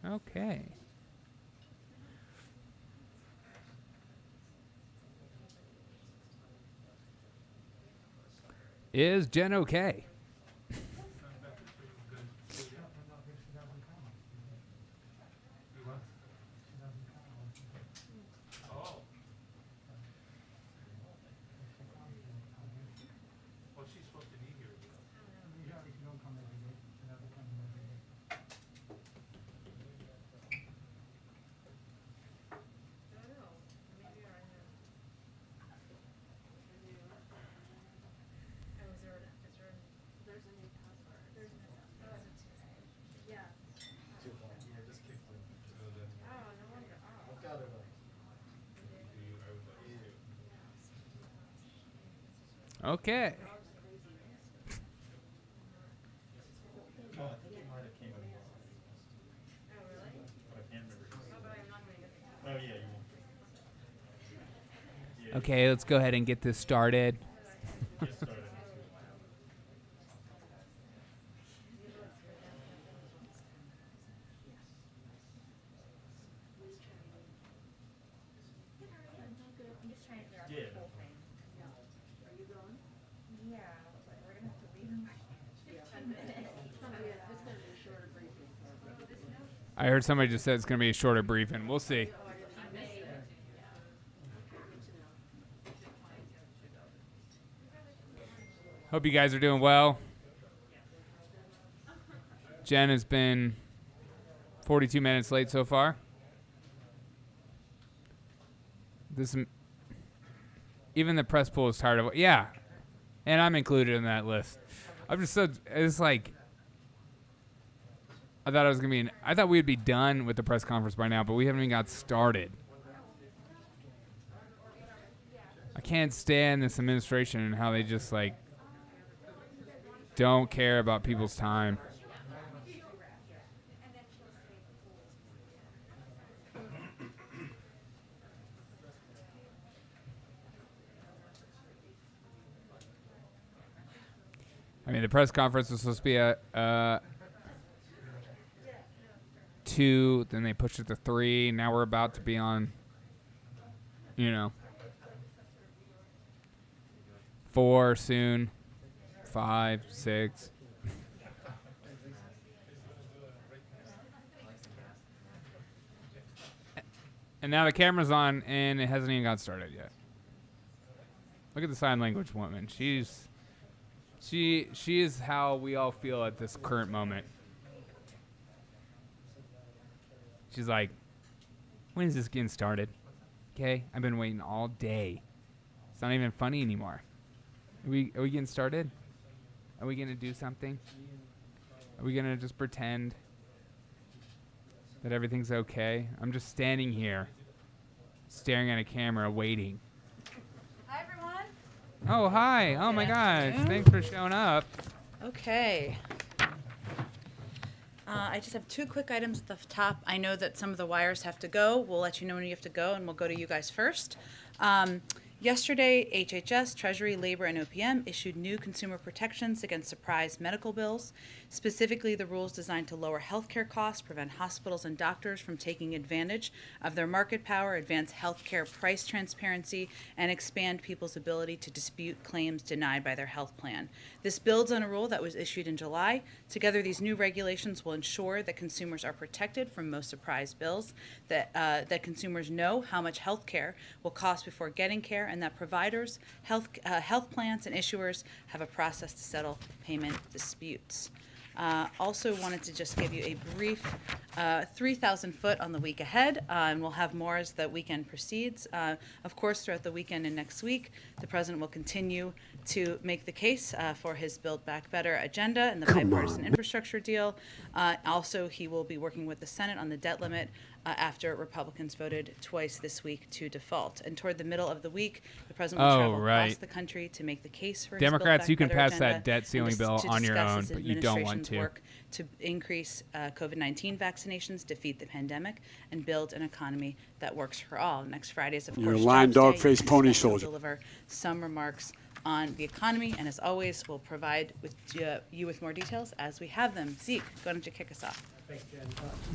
Okay. Is Jen okay? Okay. Okay, let's go ahead and get this started. I heard somebody just said it's going to be a shorter briefing. We'll see. Hope you guys are doing well. Jen has been 42 minutes late so far. Even the press pool is tired of it. Yeah, and I'm included in that list. I'm just so, it's like, I thought we'd be done with the press conference by now, but we haven't even got started. I can't stand this administration and how they just like don't care about people's time. I mean, the press conference was supposed to be a 2, then they pushed it to 3. Now we're about to be on, 4 soon, 5, 6. And now the camera's on, and it hasn't even got started yet. Look at the sign language woman. She is how we all feel at this current moment. She's like, when is this getting started? Okay, I've been waiting all day. It's not even funny anymore. Are we getting started? Are we gonna do something? Are we gonna just pretend that everything's okay? I'm just standing here, staring at a camera, waiting. Hi, everyone. Oh, hi. Oh, my gosh. Thanks for showing up. Okay. I just have 2 quick items at the top. I know that some of the wires have to go. We'll let you know when you have to go, and we'll go to you guys first. Yesterday, HHS, Treasury, Labor, and OPM issued new consumer protections against surprise medical bills, specifically the rules designed to lower healthcare costs, prevent hospitals and doctors from taking advantage of their market power, advance healthcare price transparency, and expand people's ability to dispute claims denied by their health plan. This builds on a rule that was issued in July. Together, these new regulations will ensure that consumers are protected from most surprise bills, that consumers know how much healthcare will cost before getting care, and that providers, health plans, and issuers have a process to settle payment disputes. Also wanted to just give you a brief 3,000 foot on the week ahead, and we'll have more as the weekend proceeds. Of course, throughout the weekend and next week, the president will continue to make the case for his Build Back Better agenda and the bipartisan infrastructure deal. Also, he will be working with the Senate on the debt limit after Republicans voted twice this week to default. And toward the middle of the week, the president will travel across the country to make the case for Democrats, his you can Build Back pass Better that debt ceiling bill on your own, but you don't want to. Work to increase COVID-19 vaccinations, defeat the pandemic, and build an economy that works for all. Next Friday is, of course, You're a lying Jobs Day. dog-faced pony We'll soldier. deliver some remarks on the economy, and as always, we'll provide with you with more details as we have them. Zeke, why don't you kick us off? Thanks, Jen.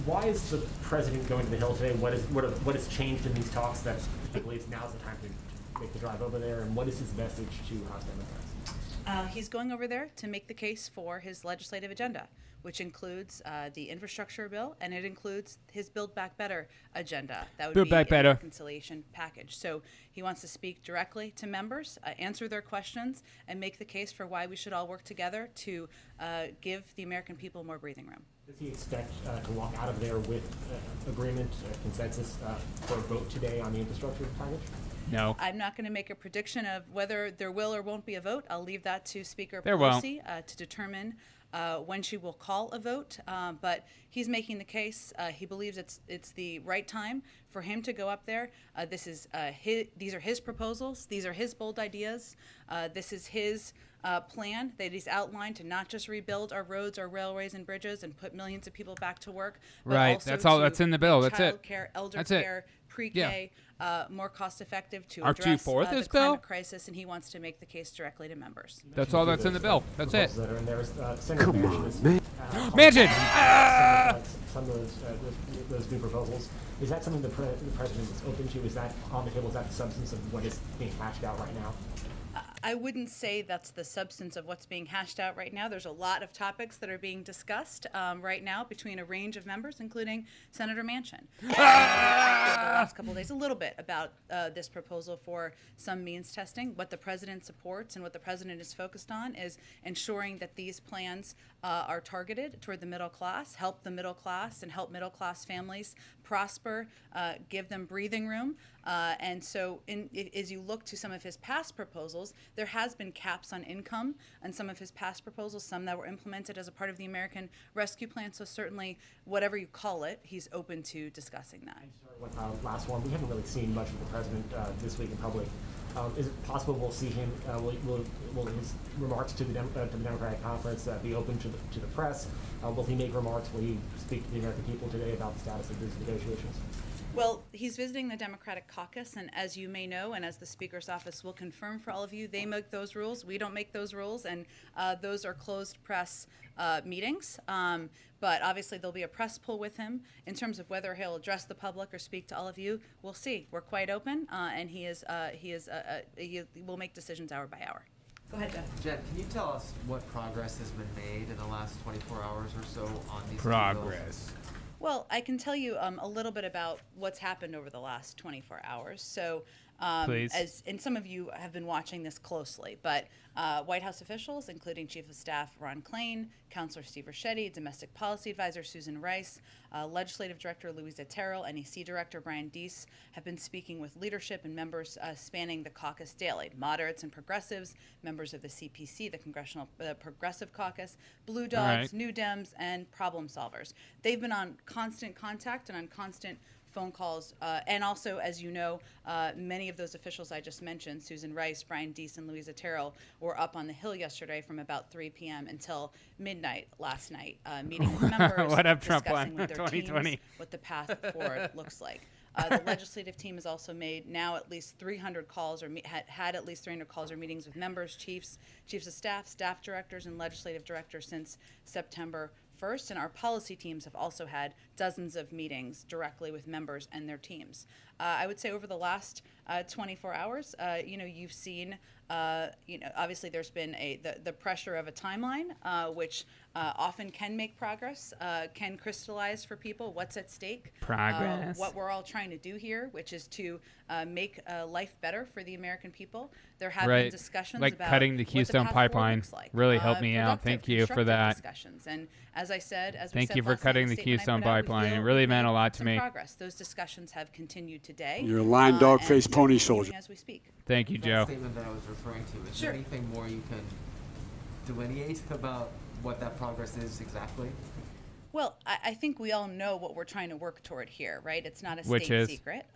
Why is the president going to the Hill today? What has changed in these talks that he believes now's the time to make the drive over there? And what is his message to House Democrats? He's going over there to make the case for his legislative agenda, which includes the infrastructure bill, and it includes his Build Back Better agenda. That would Build be Back a Better reconciliation package. So he wants to speak directly to members, answer their questions, and make the case for why we should all work together to give the American people more breathing room. Does he expect to walk out of there with agreement, consensus for a vote today on the infrastructure package? No. I'm not going to make a prediction of whether there will or won't be a vote. I'll leave that to Speaker There won't. Pelosi to determine when she will call a vote. But he's making the case. He believes it's the right time for him to go up there. These are his proposals. These are his bold ideas. This is his plan that he's outlined to not just rebuild our roads, our railways, and bridges, and put millions of people back to work. But Right. also That's all to that's in the bill. make That's it. Child care, elder That's it. care, pre-K, more cost-effective to Aren't you address for the this climate bill? crisis, and he wants to make the case directly to members. That's all that's in the bill. That's it. That are in there. Senator Manchin is, Manchin! Some of those new proposals. Is that something the president is open to? Is that on the table? Is that the substance of what is being hashed out right now? I wouldn't say that's the substance of what's being hashed out right now. There's a lot of topics that are being discussed right now between a range of members, including Senator Manchin. The last couple of days, a little bit about this proposal for some means testing. What the president supports and what the president is focused on is ensuring that these plans are targeted toward the middle class, help the middle class, and help middle class families prosper, give them breathing room. And so as you look to some of his past proposals, there has been caps on income on some of his past proposals, some that were implemented as a part of the American Rescue Plan. So certainly, whatever you call it, he's open to discussing that. Last one, we haven't really seen much of the president this week in public. Is it possible we'll see him, will his remarks to the Democratic Conference be open to the press? Will he make remarks? Will he speak to the American people today about the status of these negotiations? Well, he's visiting the Democratic caucus, and as you may know, and as the Speaker's office will confirm for all of you, they make those rules. We don't make those rules, and those are closed press meetings. But obviously, there'll be a press pull with him. In terms of whether he'll address the public or speak to all of you, we'll see. We're quite open, and he will make decisions hour by hour. Go ahead, Jeff. Jen, can you tell us what progress has been made in the last 24 hours or so on these Progress. Well, I can tell you a little bit about what's happened over the last 24 hours. So, and some of you have been watching this closely, but White House officials, including Chief of Staff Ron Klain, Counselor Steve Ricchetti, Domestic Policy Advisor Susan Rice, Legislative Director Louisa Terrell, NEC Director Brian Deese, have been speaking with leadership and members spanning the caucus daily, moderates and progressives, members of the CPC, the Congressional Progressive Caucus, Blue Dogs, New Dems, and problem solvers. They've been on constant contact and on constant phone calls, and also, as you know, many of those officials I just mentioned, Susan Rice, Brian Deese, and Louisa Terrell, were up on the Hill yesterday from about 3 p.m. until midnight last night, meeting with members, What up, Trump discussing won with their 2020. teams what the path forward looks like. The legislative team has also made now at least 300 calls or had at least 300 calls or meetings with members, chiefs of staff, staff directors, and legislative directors since September 1st. And our policy teams have also had dozens of meetings directly with members and their teams. I would say over the last 24 hours, you've seen, obviously there's been the pressure of a timeline, which often can make progress, can crystallize for people what's at stake. Progress. What we're all trying to do here, which is to make life better for the American people. There have been discussions like about cutting the Keystone Pipeline. Like. Really helped me out. Thank you for that. Discussions. And as I said, thank you for cutting the Keystone Pipeline. It really meant a lot to me. Progress. Those discussions have continued today. You're a lying dog-faced pony soldier. As we speak. Thank you, Joe. That statement that I was referring to, is there anything more you can delineate about what that progress is exactly? Well, I think we all know what we're trying to work toward here, right? It's not a state secret.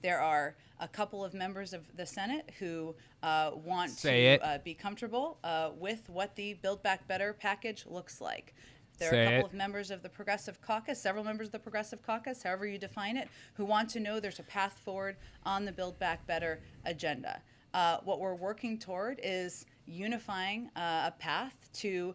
There are a couple of members of the Senate who want to be comfortable with what the Build Back Better package looks like. There are a couple of members of the Progressive Caucus, several members of the Progressive Caucus, however you define it, who want to know there's a path forward on the Build Back Better agenda. What we're working toward is unifying a path to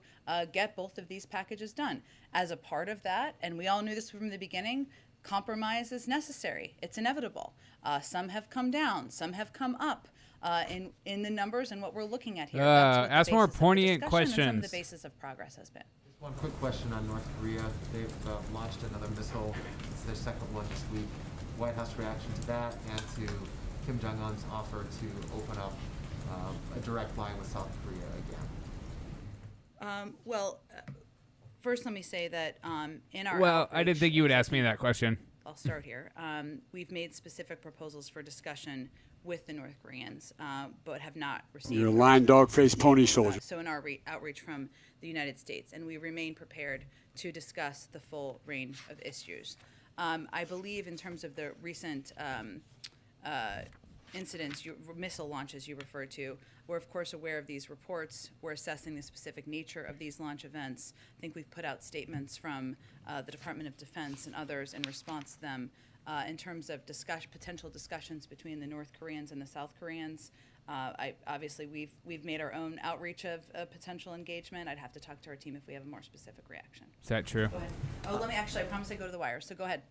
get both of these packages done. As a part of that, and we all knew this from the beginning, compromise is necessary. It's inevitable. Some have come down, some have come up in the numbers and what we're looking at here. Ask more poignant questions. And some of the basis of progress has been. One quick question on North Korea. They've launched another missile. It's their second one this week. White House reaction to that and to Kim Jong-un's offer to open up a direct line with South Korea again. First let me say that in our I didn't think you would ask me that question. I'll start here. We've made specific proposals for discussion with the North Koreans, but have not received. You're a lying dog-faced pony soldier. So in our outreach from the United States, and we remain prepared to discuss the full range of issues. I believe in terms of the recent incidents, missile launches you referred to, we're of course aware of these reports. We're assessing the specific nature of these launch events. I think we've put out statements from the Department of Defense and others in response to them in terms of potential discussions between the North Koreans and the South Koreans. Obviously, we've made our own outreach of potential engagement. I'd have to talk to our team if we have a more specific reaction. Is that true? Go ahead. I promise I go to the wire, so go ahead.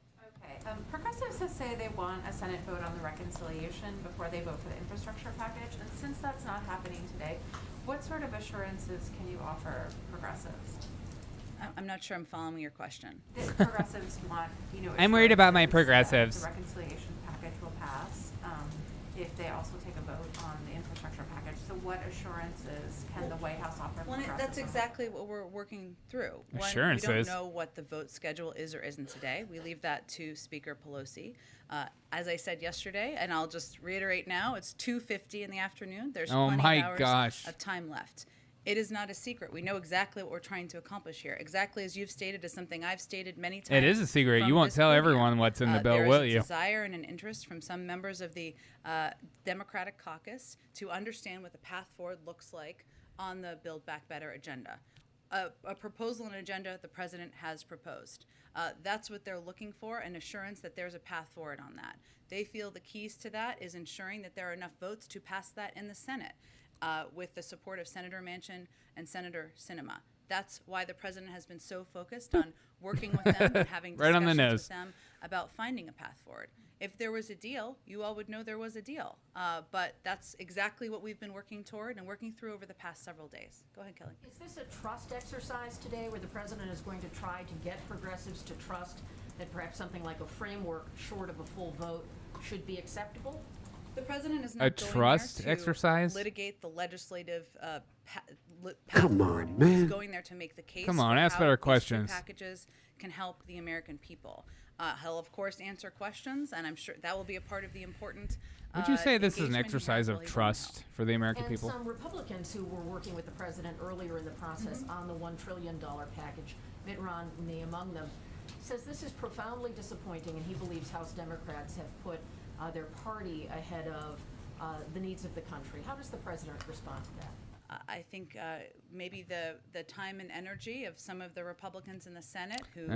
Okay. Progressives have say they want a Senate vote on the reconciliation before they vote for the infrastructure package, and since that's not happening today, what sort of assurances can you offer progressives? I'm not sure I'm following your question. The progressives want, I'm worried about my progressives. The reconciliation package will pass if they also take a vote on the infrastructure package. So what assurances can the White House offer? Well, that's exactly what we're working through. Assurances. We don't know what the vote schedule is or isn't today. We leave that to Speaker Pelosi. As I said yesterday, and I'll just reiterate now, it's 2:50 in the afternoon. There's plenty of hours of time left. It is not a secret. We know exactly what we're trying to accomplish here. Exactly as you've stated is something I've stated many times. It is a secret. You won't tell everyone what's in the bill, will you? There is a desire and an interest from some members of the Democratic caucus to understand what the path forward looks like on the Build Back Better agenda. A proposal and agenda the president has proposed. That's what they're looking for, an assurance that there's a path forward on that. They feel the keys to that is ensuring that there are enough votes to pass that in the Senate. With the support of Senator Manchin and Senator Sinema. That's why the president has been so focused on working with them and having discussions with them about finding a path forward. If there was a deal, you all would know there was a deal. But that's exactly what we've been working toward and working through over the past several days. Go ahead, Kelly. Is this a trust exercise today where the president is going to try to get progressives to trust that perhaps something like a framework short of a full vote should be acceptable? The president is not going there to litigate the legislative Come on, man. He's going there to make the case. Come on, for ask how better these questions. Packages can help the American people. He'll of course answer questions, and I'm sure that will be a part of the important. Would you say this is an exercise of trust for the American people? And some Republicans who were working with the president earlier in the process on the $1 trillion package, Mitt Romney among them, says this is profoundly disappointing, and he believes House Democrats have put their party ahead of the needs of the country. How does the president respond to that? I think maybe the time and energy of some of the Republicans in the Senate who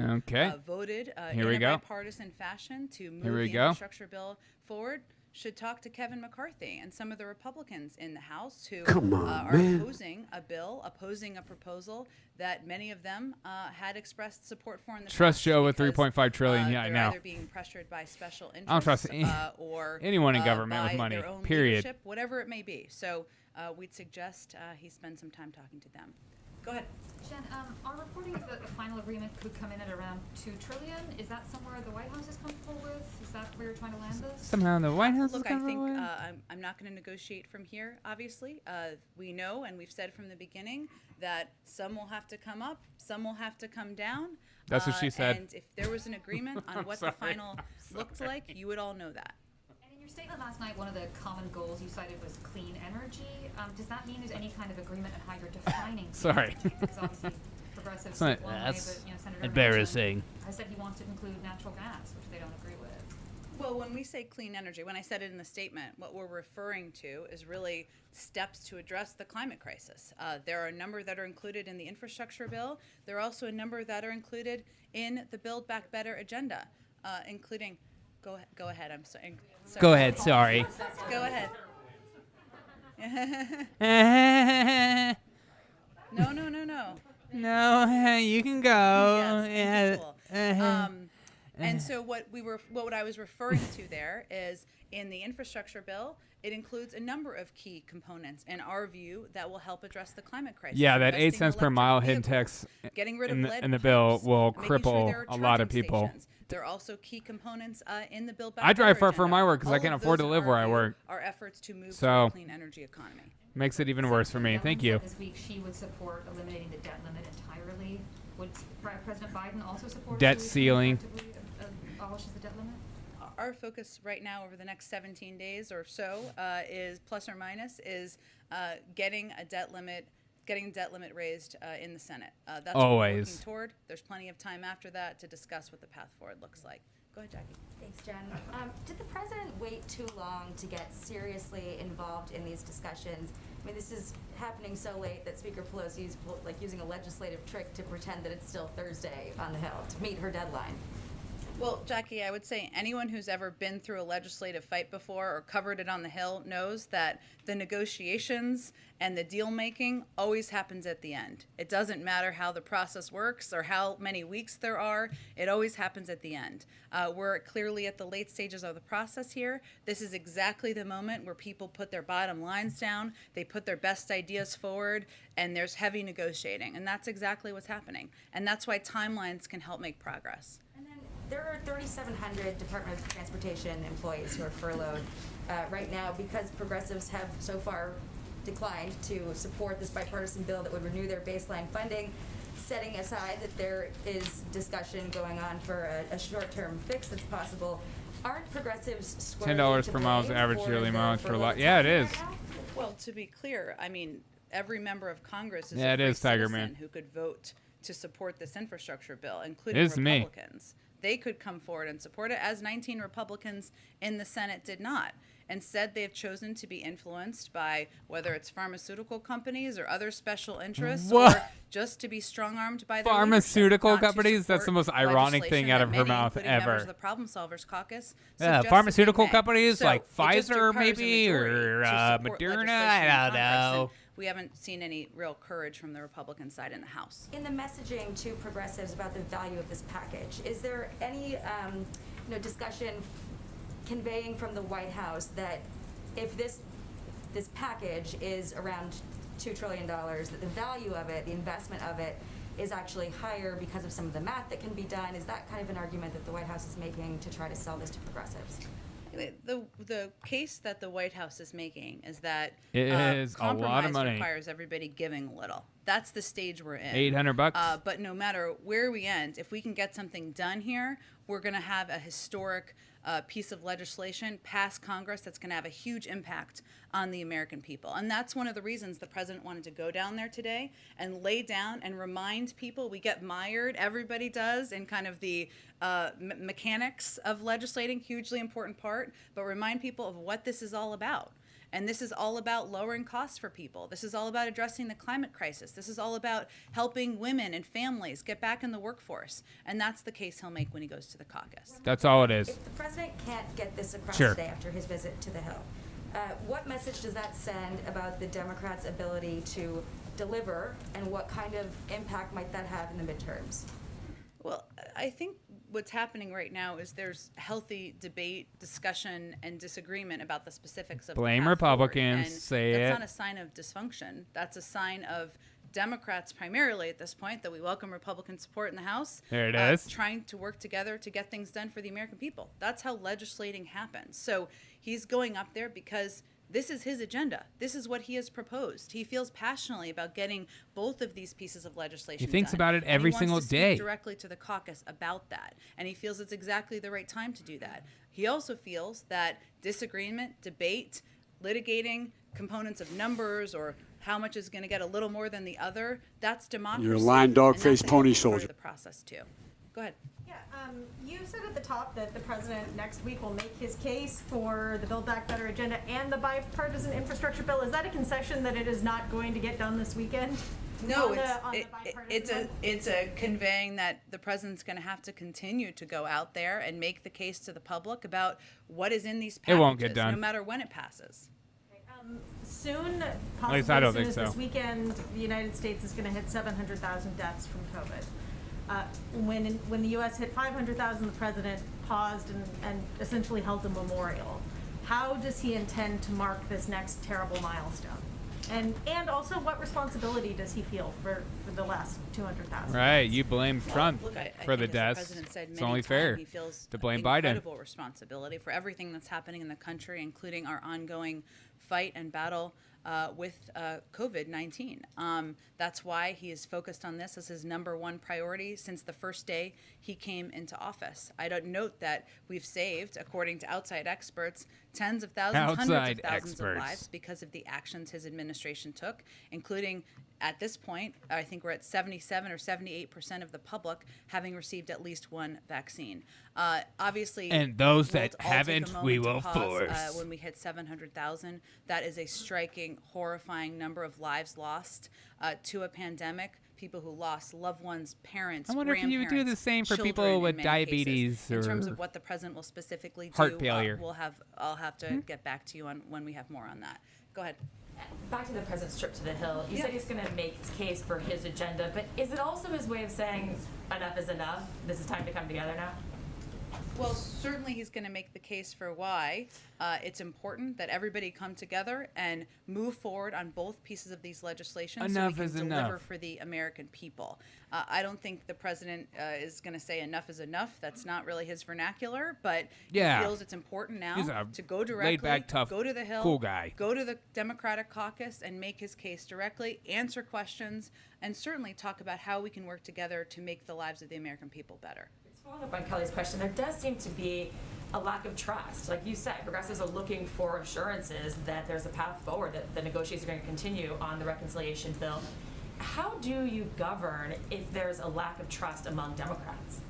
voted Here in we a go. bipartisan fashion to move Here we the go. infrastructure bill forward should talk to Kevin McCarthy and some of the Republicans in the House who Come on, are man. opposing a bill, opposing a proposal that many of them had expressed support for in the Trust past Joe with because, 3.5 trillion. Yeah, I they're know. either being pressured by special interests I don't trust or anyone in government with by money, their own period. leadership, whatever it may be. So we'd suggest he spend some time talking to them. Go ahead. Jen, our reporting is that the final agreement could come in at around $2 trillion. Is that somewhere the White House is comfortable with? Is that where you're trying to land this? Somehow the White House Look, is I think coming I'm not going to negotiate from here, obviously. We know, and we've said from the beginning, that some will have to come up, some will have to come down. That's what she said. And if there was an agreement on what the final looked like, you would all know that. And in your statement last night, one of the common goals you cited was clean energy. Does that mean there's any kind of agreement on how you're defining clean Sorry. energy? Because obviously progressives That's say one way, that's but Senator embarrassing. Manchin has said he wants to include natural gas, which they don't agree with. Well, when we say clean energy, when I said it in the statement, what we're referring to is really steps to address the climate crisis. There are a number that are included in the infrastructure bill. There are also a number that are included in the Build Back Better agenda, including. Go ahead. I'm sorry. Go ahead. Sorry. Go ahead. No. No, you can go. Yes, cool. And so what I was referring to there is in the infrastructure bill, it includes a number of key components in our view that will help address the climate crisis. Yeah, that 8 Investing in cents per electric mile hidden vehicles, tax getting rid of in lead the bill pipes, will making sure cripple there are a lot of charging people. stations. There are also key components in the Build Back I drive Better far from agenda. my work because I All can't of afford to those live in where our I view work. Are efforts to move to So a clean energy economy. makes it even worse for me. Thank you. This week she would support eliminating the debt limit entirely. Would President Biden also support Debt a solution ceiling. that effectively abolishes the debt limit? Our focus right now over the next 17 days or so is plus or minus is getting debt limit raised in the Senate. That's what we're Always. working toward. There's plenty of time after that to discuss what the path forward looks like. Go ahead, Jackie. Thanks, Jen. Did the president wait too long to get seriously involved in these discussions? I mean, this is happening so late that Speaker Pelosi is like using a legislative trick to pretend that it's still Thursday on the Hill to meet her deadline. Well, Jackie, I would say anyone who's ever been through a legislative fight before or covered it on the Hill knows that the negotiations and the deal making always happens at the end. It doesn't matter how the process works or how many weeks there are, it always happens at the end. We're clearly at the late stages of the process here. This is exactly the moment where people put their bottom lines down, they put their best ideas forward, and there's heavy negotiating. And that's exactly what's happening. And that's why timelines can help make progress. There are 3,700 Department of Transportation employees who are furloughed right now because progressives have so far declined to support this bipartisan bill that would renew their baseline funding, setting aside that there is discussion going on for a short-term fix that's possible. Aren't progressives squarely $10 to per mile is blame average for yearly the mileage for a furlough lot. Yeah, it timing is. right now? Well, to be clear, I mean, every member of Congress is Yeah, a it free is, Tiger citizen Man. who could vote to support this infrastructure bill, including It is me. Republicans. They could come forward and support it, as 19 Republicans in the Senate did not. Instead, they have chosen to be influenced by whether it's pharmaceutical companies or other special interests, What? or just to be strong-armed by their Pharmaceutical leadership, not to companies? That's the support most ironic thing legislation out that of her many, mouth including members ever. of the Problem Solvers Caucus Yeah, suggest pharmaceutical that they may. companies So like it just Pfizer, requires a maybe, majority or to support Moderna. legislation in I don't Congress, and know. we haven't seen any real courage from the Republican side in the House. In the messaging to progressives about the value of this package, is there any discussion conveying from the White House that if this package is around $2 trillion, that the value of it, the investment of it, is actually higher because of some of the math that can be done? Is that kind of an argument that the White House is making to try to sell this to progressives? The case that the White House is making is that It is a lot of compromise money. requires everybody giving a little. That's the stage we're in. $800. But no matter where we end, if we can get something done here, we're going to have a historic piece of legislation pass Congress that's going to have a huge impact on the American people. And that's one of the reasons the president wanted to go down there today and lay down and remind people. We get mired, everybody does, in kind of the mechanics of legislating, hugely important part, but remind people of what this is all about. And this is all about lowering costs for people. This is all about addressing the climate crisis. This is all about helping women and families get back in the workforce. And that's the case he'll make when he goes to the caucus. That's all it is. If the president can't get this across Sure. today after his visit to the Hill, what message does that send about the Democrats' ability to deliver, and what kind of impact might that have in the midterms? Well, I think what's happening right now is there's healthy debate, discussion, and disagreement about the specifics of Blame the path forward. Republicans, And say that's it. not a sign of dysfunction. That's a sign of Democrats primarily at this point, that we welcome Republican support in the House. There it is. Trying to work together to get things done for the American people. That's how legislating happens. So he's going up there because this is his agenda. This is what he has proposed. He feels passionately about getting both of these pieces of legislation He thinks done. about it And every he wants single to speak day. directly to the caucus about that. And he feels it's exactly the right time to do that. He also feels that disagreement, debate, litigating components of numbers or how much is going to get a little more than the other, that's democracy. You're a lying dog and faced that's a pony healthy part soldier. of the process too. Go ahead. Yeah, you said at the top that the president next week will make his case for the Build Back Better agenda and the bipartisan infrastructure bill. Is that a concession that it is not going to get done this weekend? No, it's a conveying that the president's going to have to continue to go out there and make the case to the public about what is in these It packages, won't get done. no matter when it passes. Soon, At least I don't possibly think as soon as so. this weekend, the United States is going to hit 700,000 deaths from COVID. When the U.S. hit 500,000, the president paused and essentially held a memorial. How does he intend to mark this next terrible milestone? And also, what responsibility does he feel for the last 200,000? Right, you blame Trump Look, I for the think as deaths. President said It's many only times, fair he feels to blame incredible Biden. responsibility for everything that's happening in the country, including our ongoing fight and battle with COVID-19. That's why he is focused on this as his number one priority since the first day he came into office. I don't note that we've saved, according to outside experts, tens of thousands, hundreds of thousands of lives because of the actions his administration took, including at this point, I think we're at 77 or 78% of the public having received at least one vaccine. Obviously, And those we'll that all take a haven't, moment we to will pause, force. when we hit 700,000, that is a striking, horrifying number of lives lost to a pandemic. People who lost loved ones, parents, I wonder if you would do the same for people children in with many diabetes cases. In terms or of what the president will specifically do, heart failure. I'll have to get back to you on when we have more on that. Go ahead. Back to the president's trip to the Hill. You said he's going to make his case for his agenda, but is it also his way of saying enough is enough? This is time to come together now? Well, certainly he's going to make the case for why it's important that everybody come together and move forward on both pieces of these legislations Enough so we is can deliver enough. for the American people. I don't think the president is going to say enough is enough. That's not really his vernacular, but Yeah. he feels it's important now He's a to go directly, laid-back, tough, go to the Hill, cool guy. go to the Democratic caucus and make his case directly, answer questions, and certainly talk about how we can work together to make the lives of the American people better. Following up on Kelly's question, there does seem to be a lack of trust. Like you said, progressives are looking for assurances that there's a path forward, that the negotiations are going to continue on the reconciliation bill. How do you govern if there's a lack of trust among Democrats?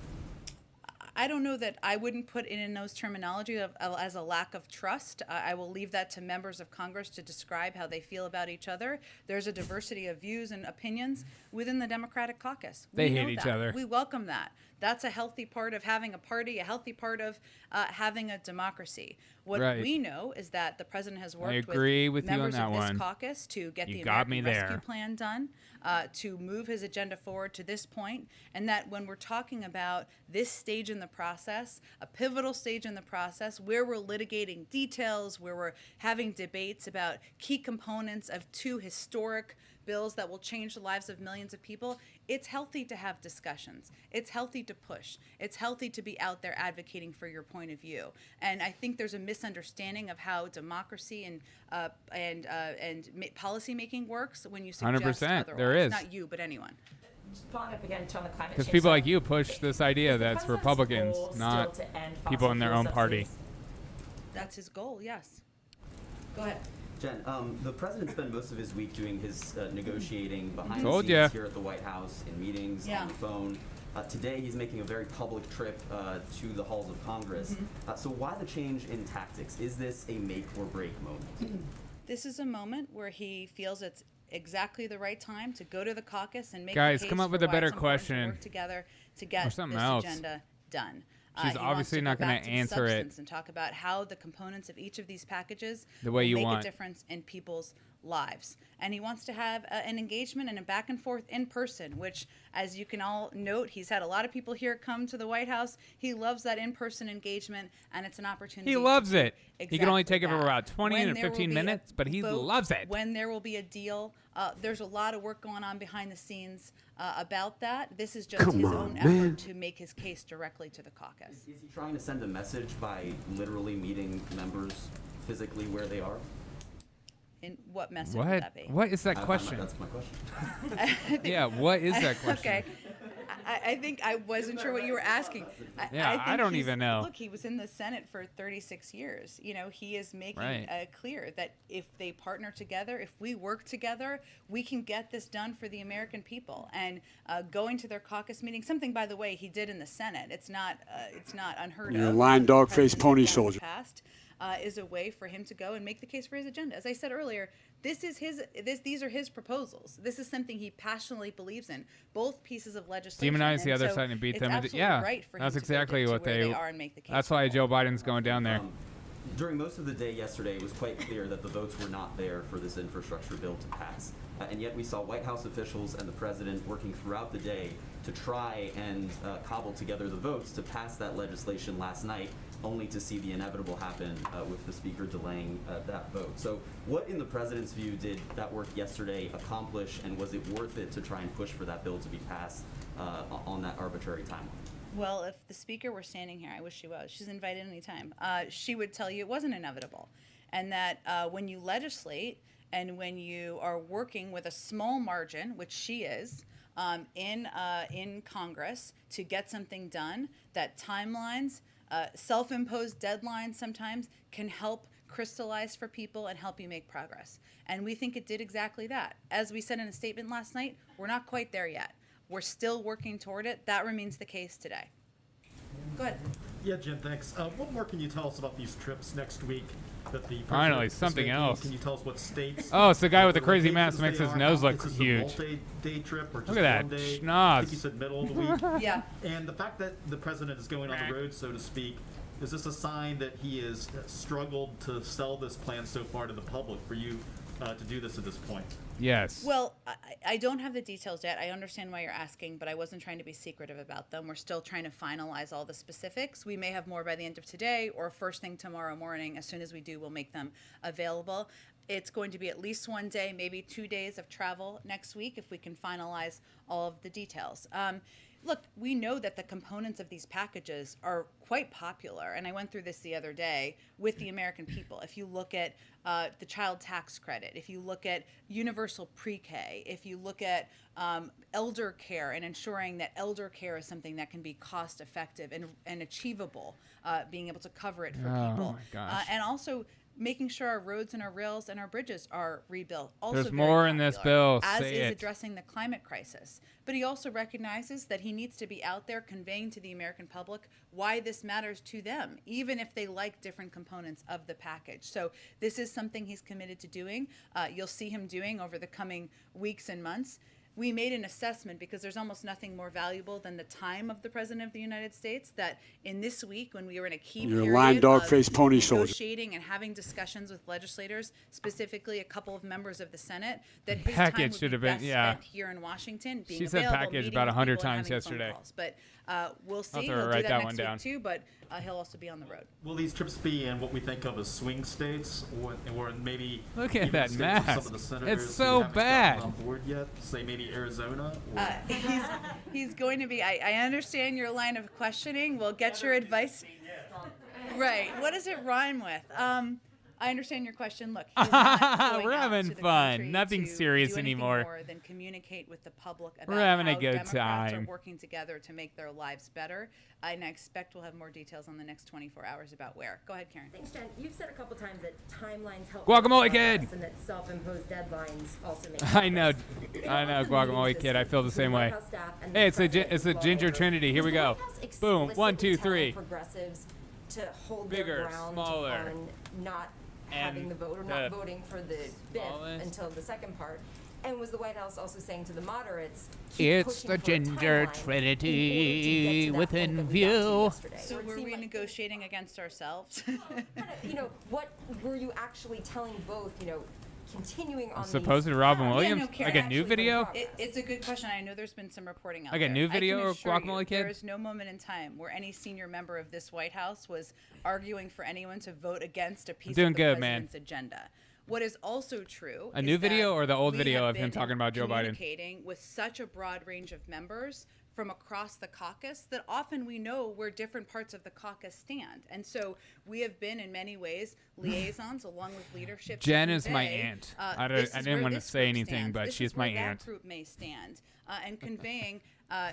I don't know that I wouldn't put it in those terminology as a lack of trust. I will leave that to members of Congress to describe how they feel about each other. There's a diversity of views and opinions within the Democratic caucus. They We hate know each that. other. We welcome that. That's a healthy part of having a party, a healthy part of having a democracy. What Right. we know is that the president has worked agree with you on members that of this one. caucus to get You the got American me Rescue there. Plan done, to move his agenda forward to this point, and that when we're talking about this stage in the process, a pivotal stage in the process, where we're litigating details, where we're having debates about key components of two historic bills that will change the lives of millions of people, it's healthy to have discussions. It's healthy to push. It's healthy to be out there advocating for your point of view. And I think there's a misunderstanding of how democracy and policy making works when you suggest 100%, otherwise. there is. Not you, but anyone. Just following up again on the climate Because change people side, like you push this idea is the that's president's Republicans, goal not still to end people fossil in their fuel own party. subsidies? That's his goal, yes. Go ahead. Jen, the president spent most of his week doing his negotiating behind Told the ya. scenes here at the White House, in meetings, Yeah. on the phone. Today, he's making a very public trip to the halls of Congress. So why the change in tactics? Is this a make or break moment? This is a moment where he feels it's exactly the right time to go to the caucus and make Guys, the case come up for with a why better it's important to question. work together to get Or this something else. agenda done. She's He obviously wants to not go gonna back to the answer it substance and talk about how the components of each of these packages the way will you make want. a difference in people's lives. And he wants to have an engagement and a back and forth in person, which, as you can all note, he's had a lot of people here come to the White House. He loves that in-person engagement, and it's an opportunity. He loves to do it. He can only exactly take it for that. about 20 When or there will 15 be a minutes, but he vote, loves it. When there will be a deal, there's a lot of work going on behind the scenes about that. This is just Come his on, own man. effort to make his case directly to the caucus. Is he trying to send a message by literally meeting members physically where they are? In what message would that be? What is that question? That's my question. Yeah, what is that question? Okay. I think I wasn't sure what you were asking. Yeah, I don't even know. Look, he was in the Senate for 36 years. You know, he is making Right. clear that if they partner together, if we work together, we can get this done for the American people. And going to their caucus meeting, something, by the way, he did in the Senate. It's not unheard You're a of. lying dog faced President pony has soldier. Passed, is a way for him to go and make the case for his agenda. As I said earlier, these are his proposals. This is something he passionately believes in. Both pieces of legislation. Demonize the and other so side and beat it's them. absolutely Yeah, right for him that's to go exactly to what where they are and make the case. That's why Joe Biden's going down there. During most of the day yesterday, it was quite clear that the votes were not there for this infrastructure bill to pass. And yet we saw White House officials and the president working throughout the day to try and cobble together the votes to pass that legislation last night, only to see the inevitable happen with the speaker delaying that vote. So what, in the president's view, did that work yesterday accomplish, and was it worth it to try and push for that bill to be passed on that arbitrary timeline? Well, if the speaker were standing here, I wish she was. She's invited anytime. She would tell you it wasn't inevitable, and that when you legislate and when you are working with a small margin, which she is, in Congress to get something done, that timelines, self-imposed deadlines sometimes can help crystallize for people and help you make progress. And we think it did exactly that. As we said in a statement last night, we're not quite there yet. We're still working toward it. That remains the case today. Go ahead. Yeah, Jen, thanks. What more can you tell us about these trips next week that the Finally, president is something making? else. Can you tell us what states? Oh, it's the guy with the what crazy locations mask makes they his are? nose look Is this huge. a multi-day trip or just Look at that one day? schnoz. I think you said middle of the week. Yeah. And the fact that the president is going on the road, so to speak, is this a sign that he has struggled to sell this plan so far to the public for you to do this at this point? Yes. Well, I don't have the details yet. I understand why you're asking, but I wasn't trying to be secretive about them. We're still trying to finalize all the specifics. We may have more by the end of today or first thing tomorrow morning. As soon as we do, we'll make them available. It's going to be at least one day, maybe 2 days of travel next week if we can finalize all of the details. Look, we know that the components of these packages are quite popular, and I went through this the other day with the American people. If you look at the child tax credit, if you look at universal pre-K, if you look at elder care and ensuring that elder care is something that can be cost effective and achievable, being able to cover it for people. my gosh. And also making sure our roads and our rails and our bridges are rebuilt. Also There's very more in this popular, bill. as Say is it. addressing the climate crisis. But he also recognizes that he needs to be out there conveying to the American public why this matters to them, even if they like different components of the package. So this is something he's committed to doing. You'll see him doing over the coming weeks and months. We made an assessment, because there's almost nothing more valuable than the time of the President of the United States, that in this week, when we were in a key You're a period lying dog of faced pony soldier. negotiating and having discussions with legislators, specifically a couple of members of the Senate, that his Package time would should be have been- best yeah. spent here in Washington, being She said available, package meeting about with 100 people and times having phone yesterday. calls. But we'll see. have to He'll write do that that one next down. week too, but he'll also be on the road. Will these trips be in what we think of as swing states, or maybe Look at even that states with mask. some of the senators It's who so haven't bad. gotten on board yet? Say maybe Arizona. Or He's going to be. I understand your line of questioning. We'll get your advice. Right. What does it rhyme with? I understand your question. Look, he's not going We're out having to the fun. country Nothing to serious do anything anymore. more than communicate with the public about We're having a how good Democrats time. are working together to make their lives better. And I expect we'll have more details on the next 24 hours about where. Go ahead, Karen. Thanks, Jen. You've said a couple times that timelines help Guacamole make progress kid. and that self-imposed deadlines also make I know, progress. I know, Guacamole Kid. I feel the same way. Hey, it's a ginger trinity. Here we go. Boom. 1, 2, 3. Progressives to hold Bigger, their ground smaller. on not having the vote or not the voting for the smallest- BIF until the second part? And was the White House also saying to the moderates, keep It's pushing the for a ginger timeline in order to trinity get to that within point that we got to view. yesterday? So Where it were seemed we like- negotiating against ourselves? you know, what were you actually telling both, you know, continuing on Supposed these Robin paths? Williams? no, Karen, Like a new actually video? progress? It's a good question. I know there's been some reporting out Like a there. new I can video of assure you, Guacamole Kid? There is no moment in time where any senior member of this White House was arguing for anyone to vote against a piece doing of the good, man. president's agenda. What is also true A is new that video or the old we video have of him been talking about Joe Biden? communicating with such a broad range of members from across the caucus that often we know where different parts of the caucus stand. And so we have been in many ways liaisons along with leadership. to Jen is my convey, aunt. this I is didn't where want to this say group anything, stands. but This she's is where my that aunt. group may stand, and conveying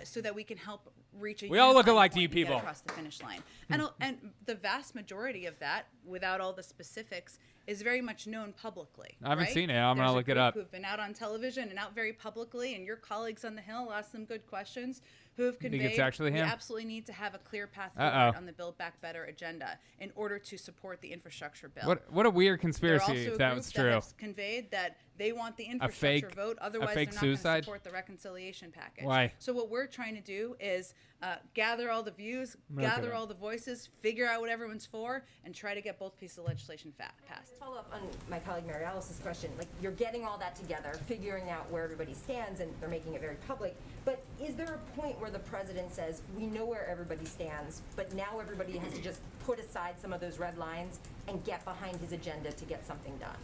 so that we can help reach a We all look unifying alike to you point and get people. across the finish line. And the vast majority of that, without all the specifics, is very much known publicly. I haven't right? seen it. I'm gonna There's a look it group up. Who've been out on television and out very publicly, and your colleagues on the Hill asked some good questions. Who have think conveyed it's actually we him? absolutely need to have a clear path Uh-oh. forward on the Build Back Better agenda in order to support the infrastructure bill. What a weird There are conspiracy also if a that group was that true. have conveyed that they want the infrastructure fake- vote, a otherwise fake they're not going to suicide? support the reconciliation package. Why? So what we're trying to do is gather all the views, Look at gather it. all the voices, figure out what everyone's for, and try to get both pieces of legislation passed. Follow up on my colleague Mary Alice's question. Like, you're getting all that together, figuring out where everybody stands, and they're making it very public. But is there a point where the president says, we know where everybody stands, but now everybody has to just put aside some of those red lines and get behind his agenda to get something done?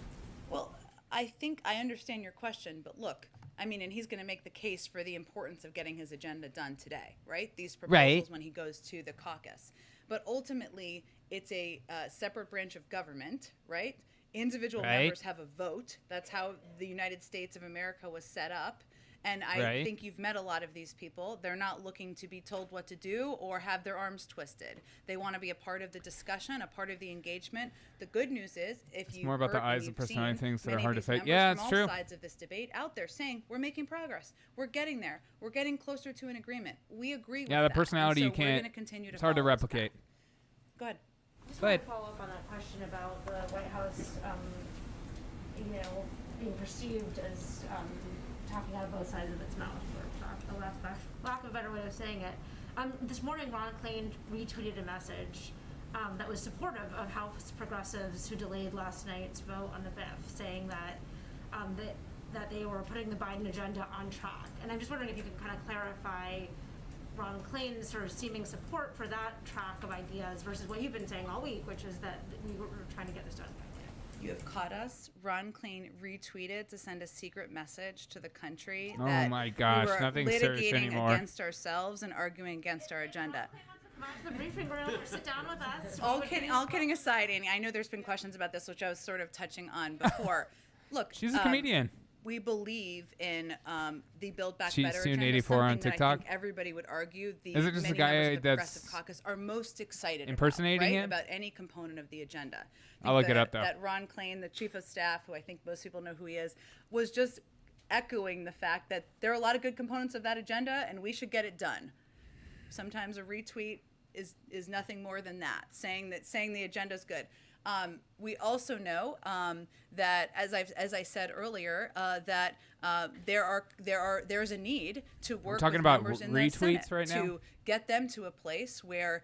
Well, I think I understand your question, but look, I mean, and he's going to make the case for the importance of getting his agenda done today, right? These proposals Right. when he goes to the caucus. But ultimately, it's a separate branch of government, right? Individual Right. members have a vote. That's how the United States of America was set up. And I Right. think you've met a lot of these people. They're not looking to be told what to do or have their arms twisted. They want to be a part of the discussion, a part of the engagement. The good news is, if you more about the heard and eyes of you've personality seen things that are many hard to of these fake. members Yeah, from it's all true. sides of this debate out there saying we're making progress, we're getting there, we're getting closer to an agreement. We agree with Yeah, that. the personality and you so we're can't. gonna continue to It's hard to follow this replicate. path. Go ahead. Just Go want ahead. to follow up on that question about the White House, being perceived as talking out of both sides of its mouth, for lack of a better way of saying it. This morning, Ron Klain retweeted a message that was supportive of House progressives who delayed last night's vote on the BIF, saying that that they were putting the Biden agenda on track. And I'm just wondering if you could kind of clarify Ron Klain's sort of seeming support for that track of ideas versus what you've been saying all week, which is that we were trying to get this done. You have caught us. Ron Klain retweeted to send a secret message to the country Oh that my gosh, we were nothing's serious litigating anymore. against ourselves and arguing against our agenda. The briefing room, or sit down with us. All kidding aside, Annie, I know there's been questions about this, which I was sort of touching on before. Look, She's a comedian. We believe in the Build Back She's Better soon agenda, 84 on something that I TikTok. think everybody would argue the Is it just many the guy members of the that's Progressive Caucus are most excited impersonating about, right? him? About any component of the agenda. I I'll think look it up, though. That Ron Klain, the chief of staff, who I think most people know who he is, was just echoing the fact that there are a lot of good components of that agenda, and we should get it done. Sometimes a retweet is nothing more than that, saying the agenda is good. We also know that, as I said earlier, that there's a need to work talking with about members in the retweets Senate right now? to get them to a place where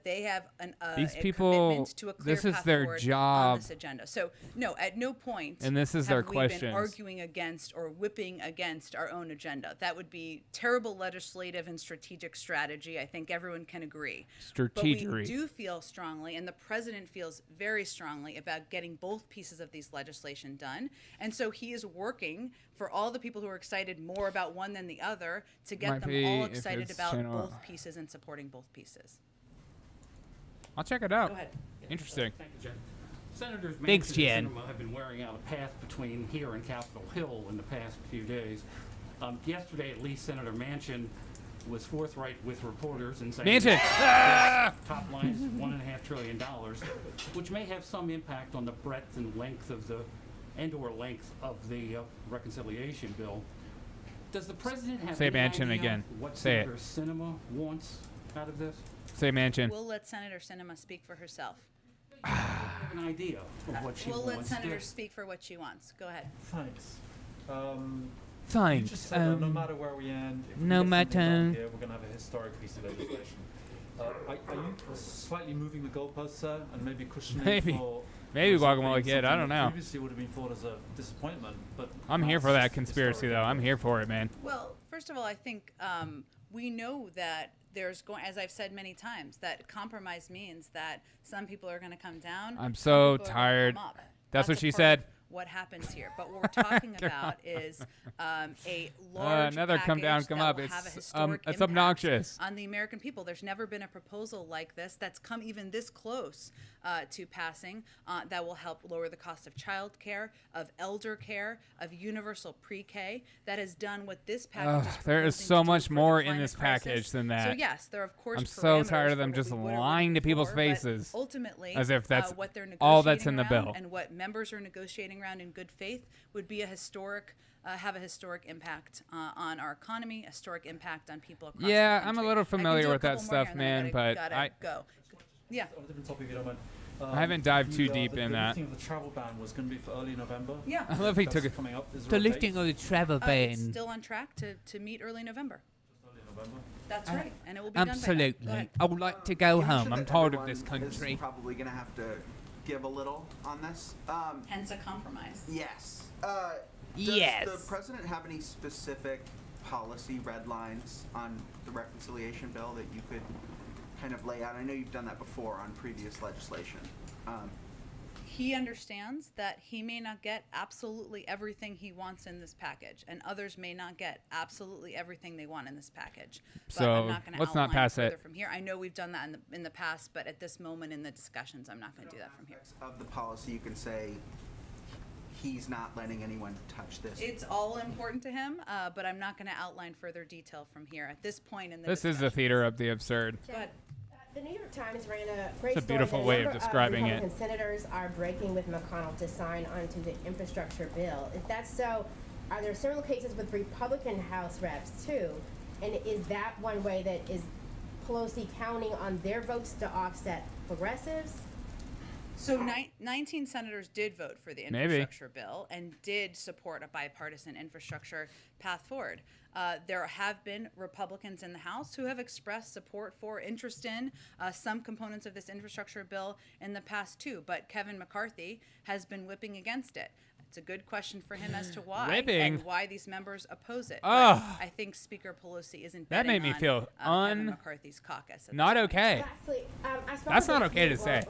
they have These a people, commitment to a clear this is path their forward job. on this agenda. So no, at no point And this is have their we questions. been arguing against or whipping against our own agenda. That would be terrible legislative and strategic strategy. I think everyone can agree. But we Strategery. do feel strongly, and the president feels very strongly about getting both pieces of these legislation done. And so he is working for all the people who are excited more about one than the other to get Might them be all if excited it's about channel- both pieces and supporting both pieces. I'll check it out. Go ahead. Interesting. Thank you, Jen. Senators Thanks, Manchin Jen. and Sinema have been wearing out a path between here and Capitol Hill in the past few days. Yesterday, at least, Senator Manchin was forthright with reporters and saying Manchin! that top line is $1.5 trillion, which may have some impact on the breadth and length of the reconciliation bill. Does the president have Say any Manchin idea again. what Say it. Senator Sinema wants out of this? Say Manchin. We'll let Senator Sinema speak for herself. an idea of what she We'll wants. let Senator speak for what she wants. Go ahead. Thanks. Thanks. You just said that no matter where we end, if we no get something done matter. here, we're going to have a historic piece of legislation. Are you slightly moving the goalposts there and maybe cushioning Maybe. for Maybe something Guacamole Kid. I don't know. Previously would have been thought as a disappointment, but I'm now here it's for that just conspiracy, historic though. I'm anyway. here for it, man. Well, first of all, I think we know that there's going, as I've said many times, that compromise means that some people are going to come down. I'm some so people are gonna tired. come up. That's what a she part said. of What happens here? But what we're talking about is a large another come down, package come that up. will It's, have a historic it's impact obnoxious. on the American people. There's never been a proposal like this that's come even this close to passing that will help lower the cost of child care, of elder care, of universal pre-K. That has done what this package is There is proposing so to do much for the more in climate this crisis. package than that. So yes, there are of course I'm so tired parameters of them for just what we would or lying to wouldn't people's for, but faces, ultimately, as if that's what they're all that's in the negotiating bill. around and what members are negotiating around in good faith would be a historic, have a historic impact on our economy, a historic impact on people across Yeah, the I'm a country. little I can familiar do a with that couple more stuff, here and then man, but gotta go. Yeah. On a different topic, if you don't mind. I haven't dived too deep in the that. lifting of the travel ban was going to be for early November. Yeah. I love he That's took it. coming up. Is The there a date? lifting of the travel It's ban. still on track to meet early November. Early November. That's right, and it will be done by then. Go Absolutely. ahead. I would like to go You home. mentioned I'm that tired of everyone this country. is probably going to have to give a little on this. Hence a compromise. Yes. Yes. Does the president have any specific policy red lines on the reconciliation bill that you could kind of lay out? I know you've done that before on previous legislation. He understands that he may not get absolutely everything he wants in this package, and others may not get absolutely everything they want in this package. But So, I'm not going to let's not pass further it. from here. I know we've done that in the past, but at this moment in the discussions, I'm not going to do that from here. Of the policy, you can say he's not letting anyone touch this. It's all important to him, but I'm not going to outline further detail from here at this point in the This is the theater of the absurd. Go ahead. The New York Times ran a great It's a beautiful story way that of a number describing it. Republican senators are breaking with McConnell to sign onto the infrastructure bill. If that's so, are there similar cases with Republican House reps too? And is that one way that is Pelosi counting on their votes to offset progressives? So 19 senators did vote for the Maybe. infrastructure bill and did support a bipartisan infrastructure path forward. There have been Republicans in the House who have expressed support for, interest in some components of this infrastructure bill in the past too, but Kevin McCarthy has been whipping against it. It's a good question for him as to why Whipping? and why these members oppose it. Ugh. But I think Speaker Pelosi isn't That betting made me on, feel Kevin McCarthy's caucus. at not this point. okay. Lastly, I spoke That's with not a okay to few, say.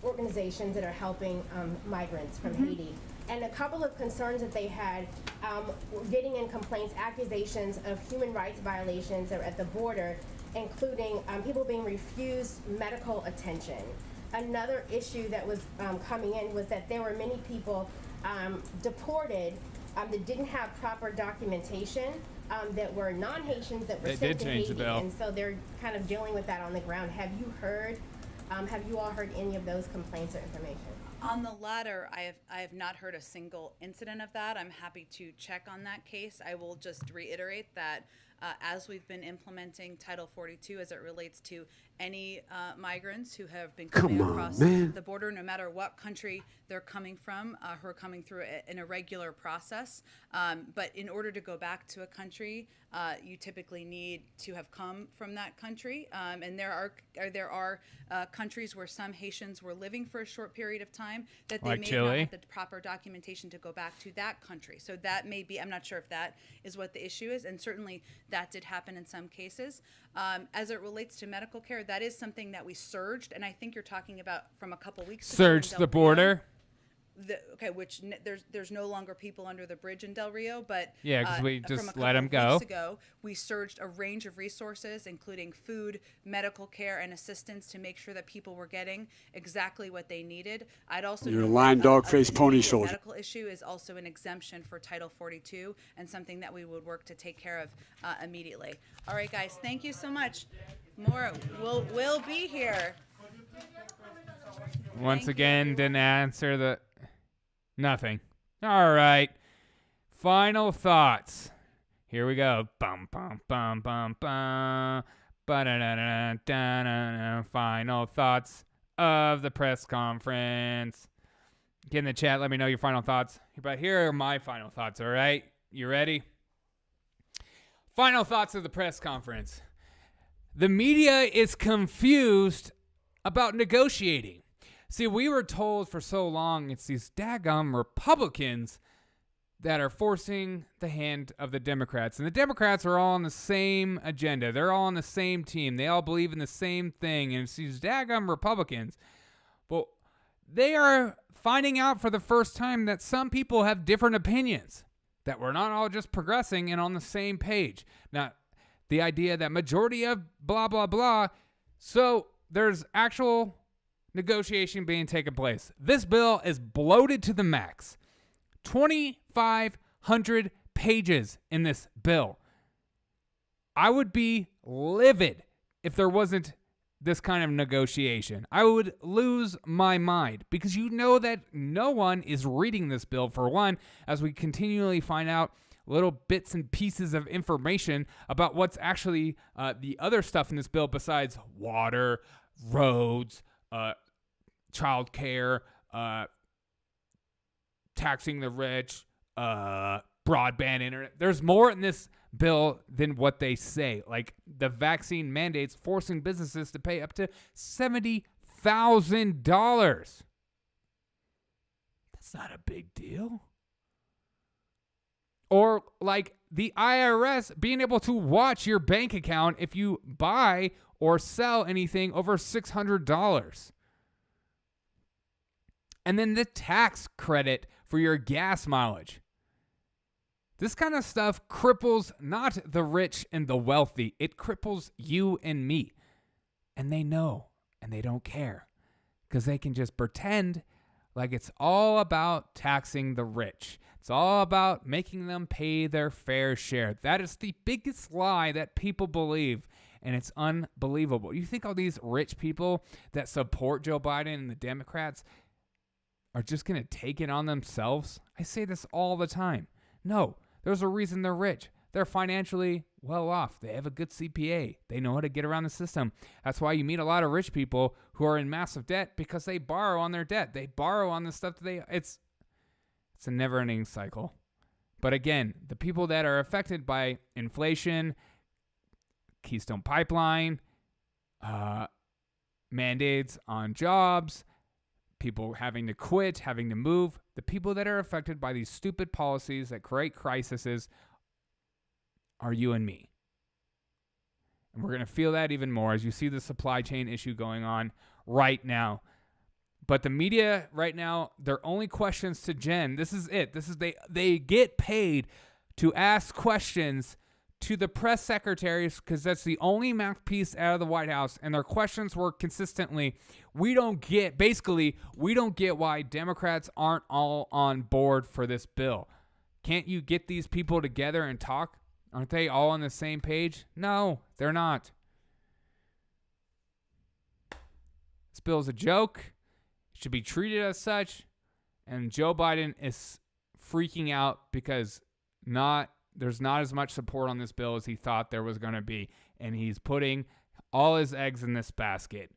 Organizations that are helping migrants from Haiti. And a couple of concerns that they had were getting in complaints, accusations of human rights violations at the border, including people being refused medical attention. Another issue that was coming in was that there were many people deported that didn't have proper documentation, that were non-Haitians that were They sent did to change the Haiti. bill. And so they're kind of dealing with that on the ground. Have you all heard any of those complaints or information? On the latter, I have not heard a single incident of that. I'm happy to check on that case. I will just reiterate that as we've been implementing Title 42 as it relates to any migrants who have been coming across the border, no matter what country they're coming from, who are coming through an irregular process. But in order to go back to a country, you typically need to have come from that country. And there are countries where some Haitians were living for a short period of time that they Like may Chile? not have the proper documentation to go back to that country. So that may be, I'm not sure if that is what the issue is, and certainly that did happen in some cases. As it relates to medical care, that is something that we surged, and I think you're talking about from a couple weeks ago. in Surge Del the Rio. border. There's no longer people under the bridge in Del Rio, but Yeah, 'cause we from just a let couple 'em of go. weeks ago, we surged a range of resources, including food, medical care, and assistance to make sure that people were getting exactly what they needed. I'd also You're a note lying that dog-faced an pony immediate soldier. medical issue is also an exemption for Title 42 and something that we would work to take care of immediately. All right, guys, thank you so much. More will be here. Once again, didn't answer the... Nothing. All right. Final thoughts. Here we go. Bum, bum, bum, bum, bum. Ba-da-da-da-da-da-da. Final thoughts. of the press conference. Get in the chat. Let me know your final thoughts. But here are my final thoughts, all right? You ready? Final thoughts of the press conference. The media is confused about negotiating. See, we were told for so long it's these daggum Republicans that are forcing the hand of the Democrats. And the Democrats are all on the same agenda. They're all on the same team. They all believe in the same thing. And it's these daggum Republicans. But they are finding out for the first time that some people have different opinions, that we're not all just progressing and on the same page. Now, the idea that majority of blah, blah, blah. So there's actual negotiation being taken place. This bill is bloated to the max. 2,500 pages in this bill. I would be livid if there wasn't this kind of negotiation. I would lose my mind because you know that no one is reading this bill, for one, as we continually find out little bits and pieces of information about what's actually the other stuff in this bill besides water, roads, child care, taxing the rich, broadband internet. There's more in this bill than what they say. Like the vaccine mandates forcing businesses to pay up to $70,000. That's not a big deal. Or like the IRS being able to watch your bank account if you buy or sell anything over $600. And then the tax credit for your gas mileage. This kind of stuff cripples not the rich and the wealthy. It cripples you and me. And they know, and they don't care. Because they can just pretend like it's all about taxing the rich. It's all about making them pay their fair share. That is the biggest lie that people believe. And it's unbelievable. You think all these rich people that support Joe Biden and the Democrats are just going to take it on themselves? I say this all the time. No, there's a reason they're rich. They're financially well off. They have a good CPA. They know how to get around the system. That's why you meet a lot of rich people who are in massive debt because they borrow on their debt. They borrow on the stuff that it's a never-ending cycle. But again, the people that are affected by inflation, Keystone Pipeline, mandates on jobs, people having to quit, having to move, the people that are affected by these stupid policies that create crises are you and me. And we're going to feel that even more as you see the supply chain issue going on right now. But the media right now, their only questions to Jen, this is it. They get paid to ask questions to the press secretaries because that's the only mouthpiece out of the White House. And their questions were consistently, we don't get why Democrats aren't all on board for this bill. Can't you get these people together and talk? Aren't they all on the same page? No, they're not. This bill is a joke. It should be treated as such. And Joe Biden is freaking out because there's not as much support on this bill as he thought there was going to be. And he's putting all his eggs in this basket.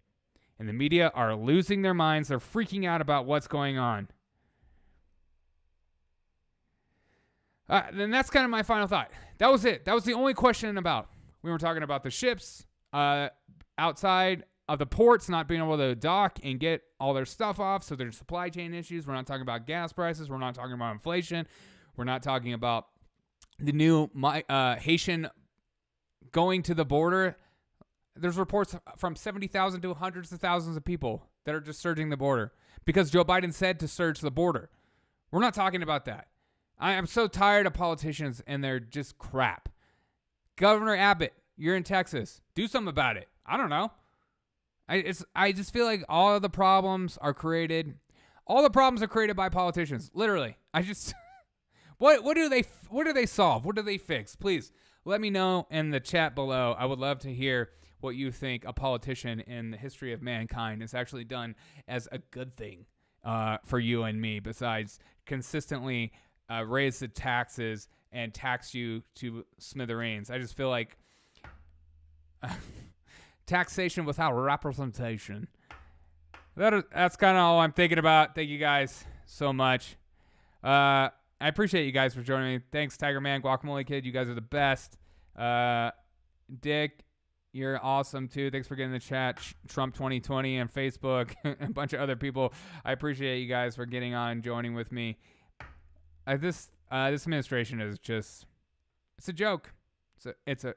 And the media are losing their minds. They're freaking out about what's going on. Then that's kind of my final thought. That was it. That was the only question about. We were talking about the ships outside of the ports not being able to dock and get all their stuff off. So there's supply chain issues. We're not talking about gas prices. We're not talking about inflation. We're not talking about the new Haitian going to the border. There's reports from 70,000 to hundreds of thousands of people that are just surging the border because Joe Biden said to surge the border. We're not talking about that. I am so tired of politicians and they're just crap. Governor Abbott, you're in Texas. Do something about it. I don't know. I just feel like all of the problems are created. All the problems are created by politicians. Literally. What do they solve? What do they fix? Please let me know in the chat below. I would love to hear what you think a politician in the history of mankind has actually done as a good thing for you and me, besides consistently raise the taxes and tax you to smithereens. I just feel like taxation without representation. That's kind of all I'm thinking about. Thank you guys so much. I appreciate you guys for joining me. Thanks, Tiger Man, Guacamole Kid. You guys are the best. Dick, you're awesome too. Thanks for getting in the chat. Trump 2020 and Facebook and a bunch of other people. I appreciate you guys for getting on and joining with me. This administration is it's a joke. It's a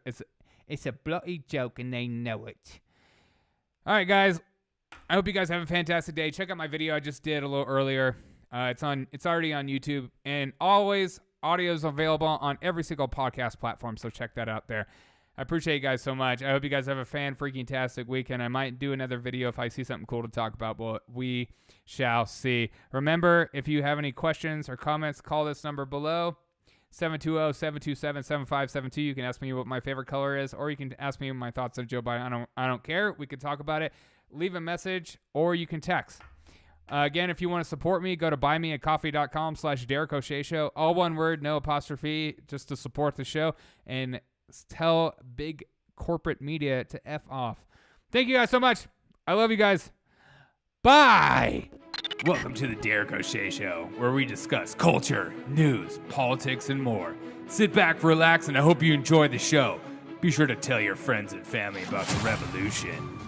bloody joke, and they know it. All right, guys. I hope you guys have a fantastic day. Check out my video I just did a little earlier. It's already on YouTube, and always audio is available on every single podcast platform. So check that out there. I appreciate you guys so much. I hope you guys have a fan-freaking-tastic weekend. I might do another video if I see something cool to talk about, but we shall see. Remember, if you have any questions or comments, call this number below, 720-727-7572. You can ask me what my favorite color is, or you can ask me my thoughts on Joe Biden. I don't care. We can talk about it. Leave a message, or you can text. Again, if you want to support me, go to buymeacoffee.com/Derek O'Shea Show. All one word, no apostrophe, just to support the show. And tell big corporate media to F off. Thank you guys so much. I love you guys. Bye. Welcome to the Derek O'Shea Show, where we discuss culture, news, politics, and more. Sit back, relax, and I hope you enjoy the show. Be sure to tell your friends and family about the revolution.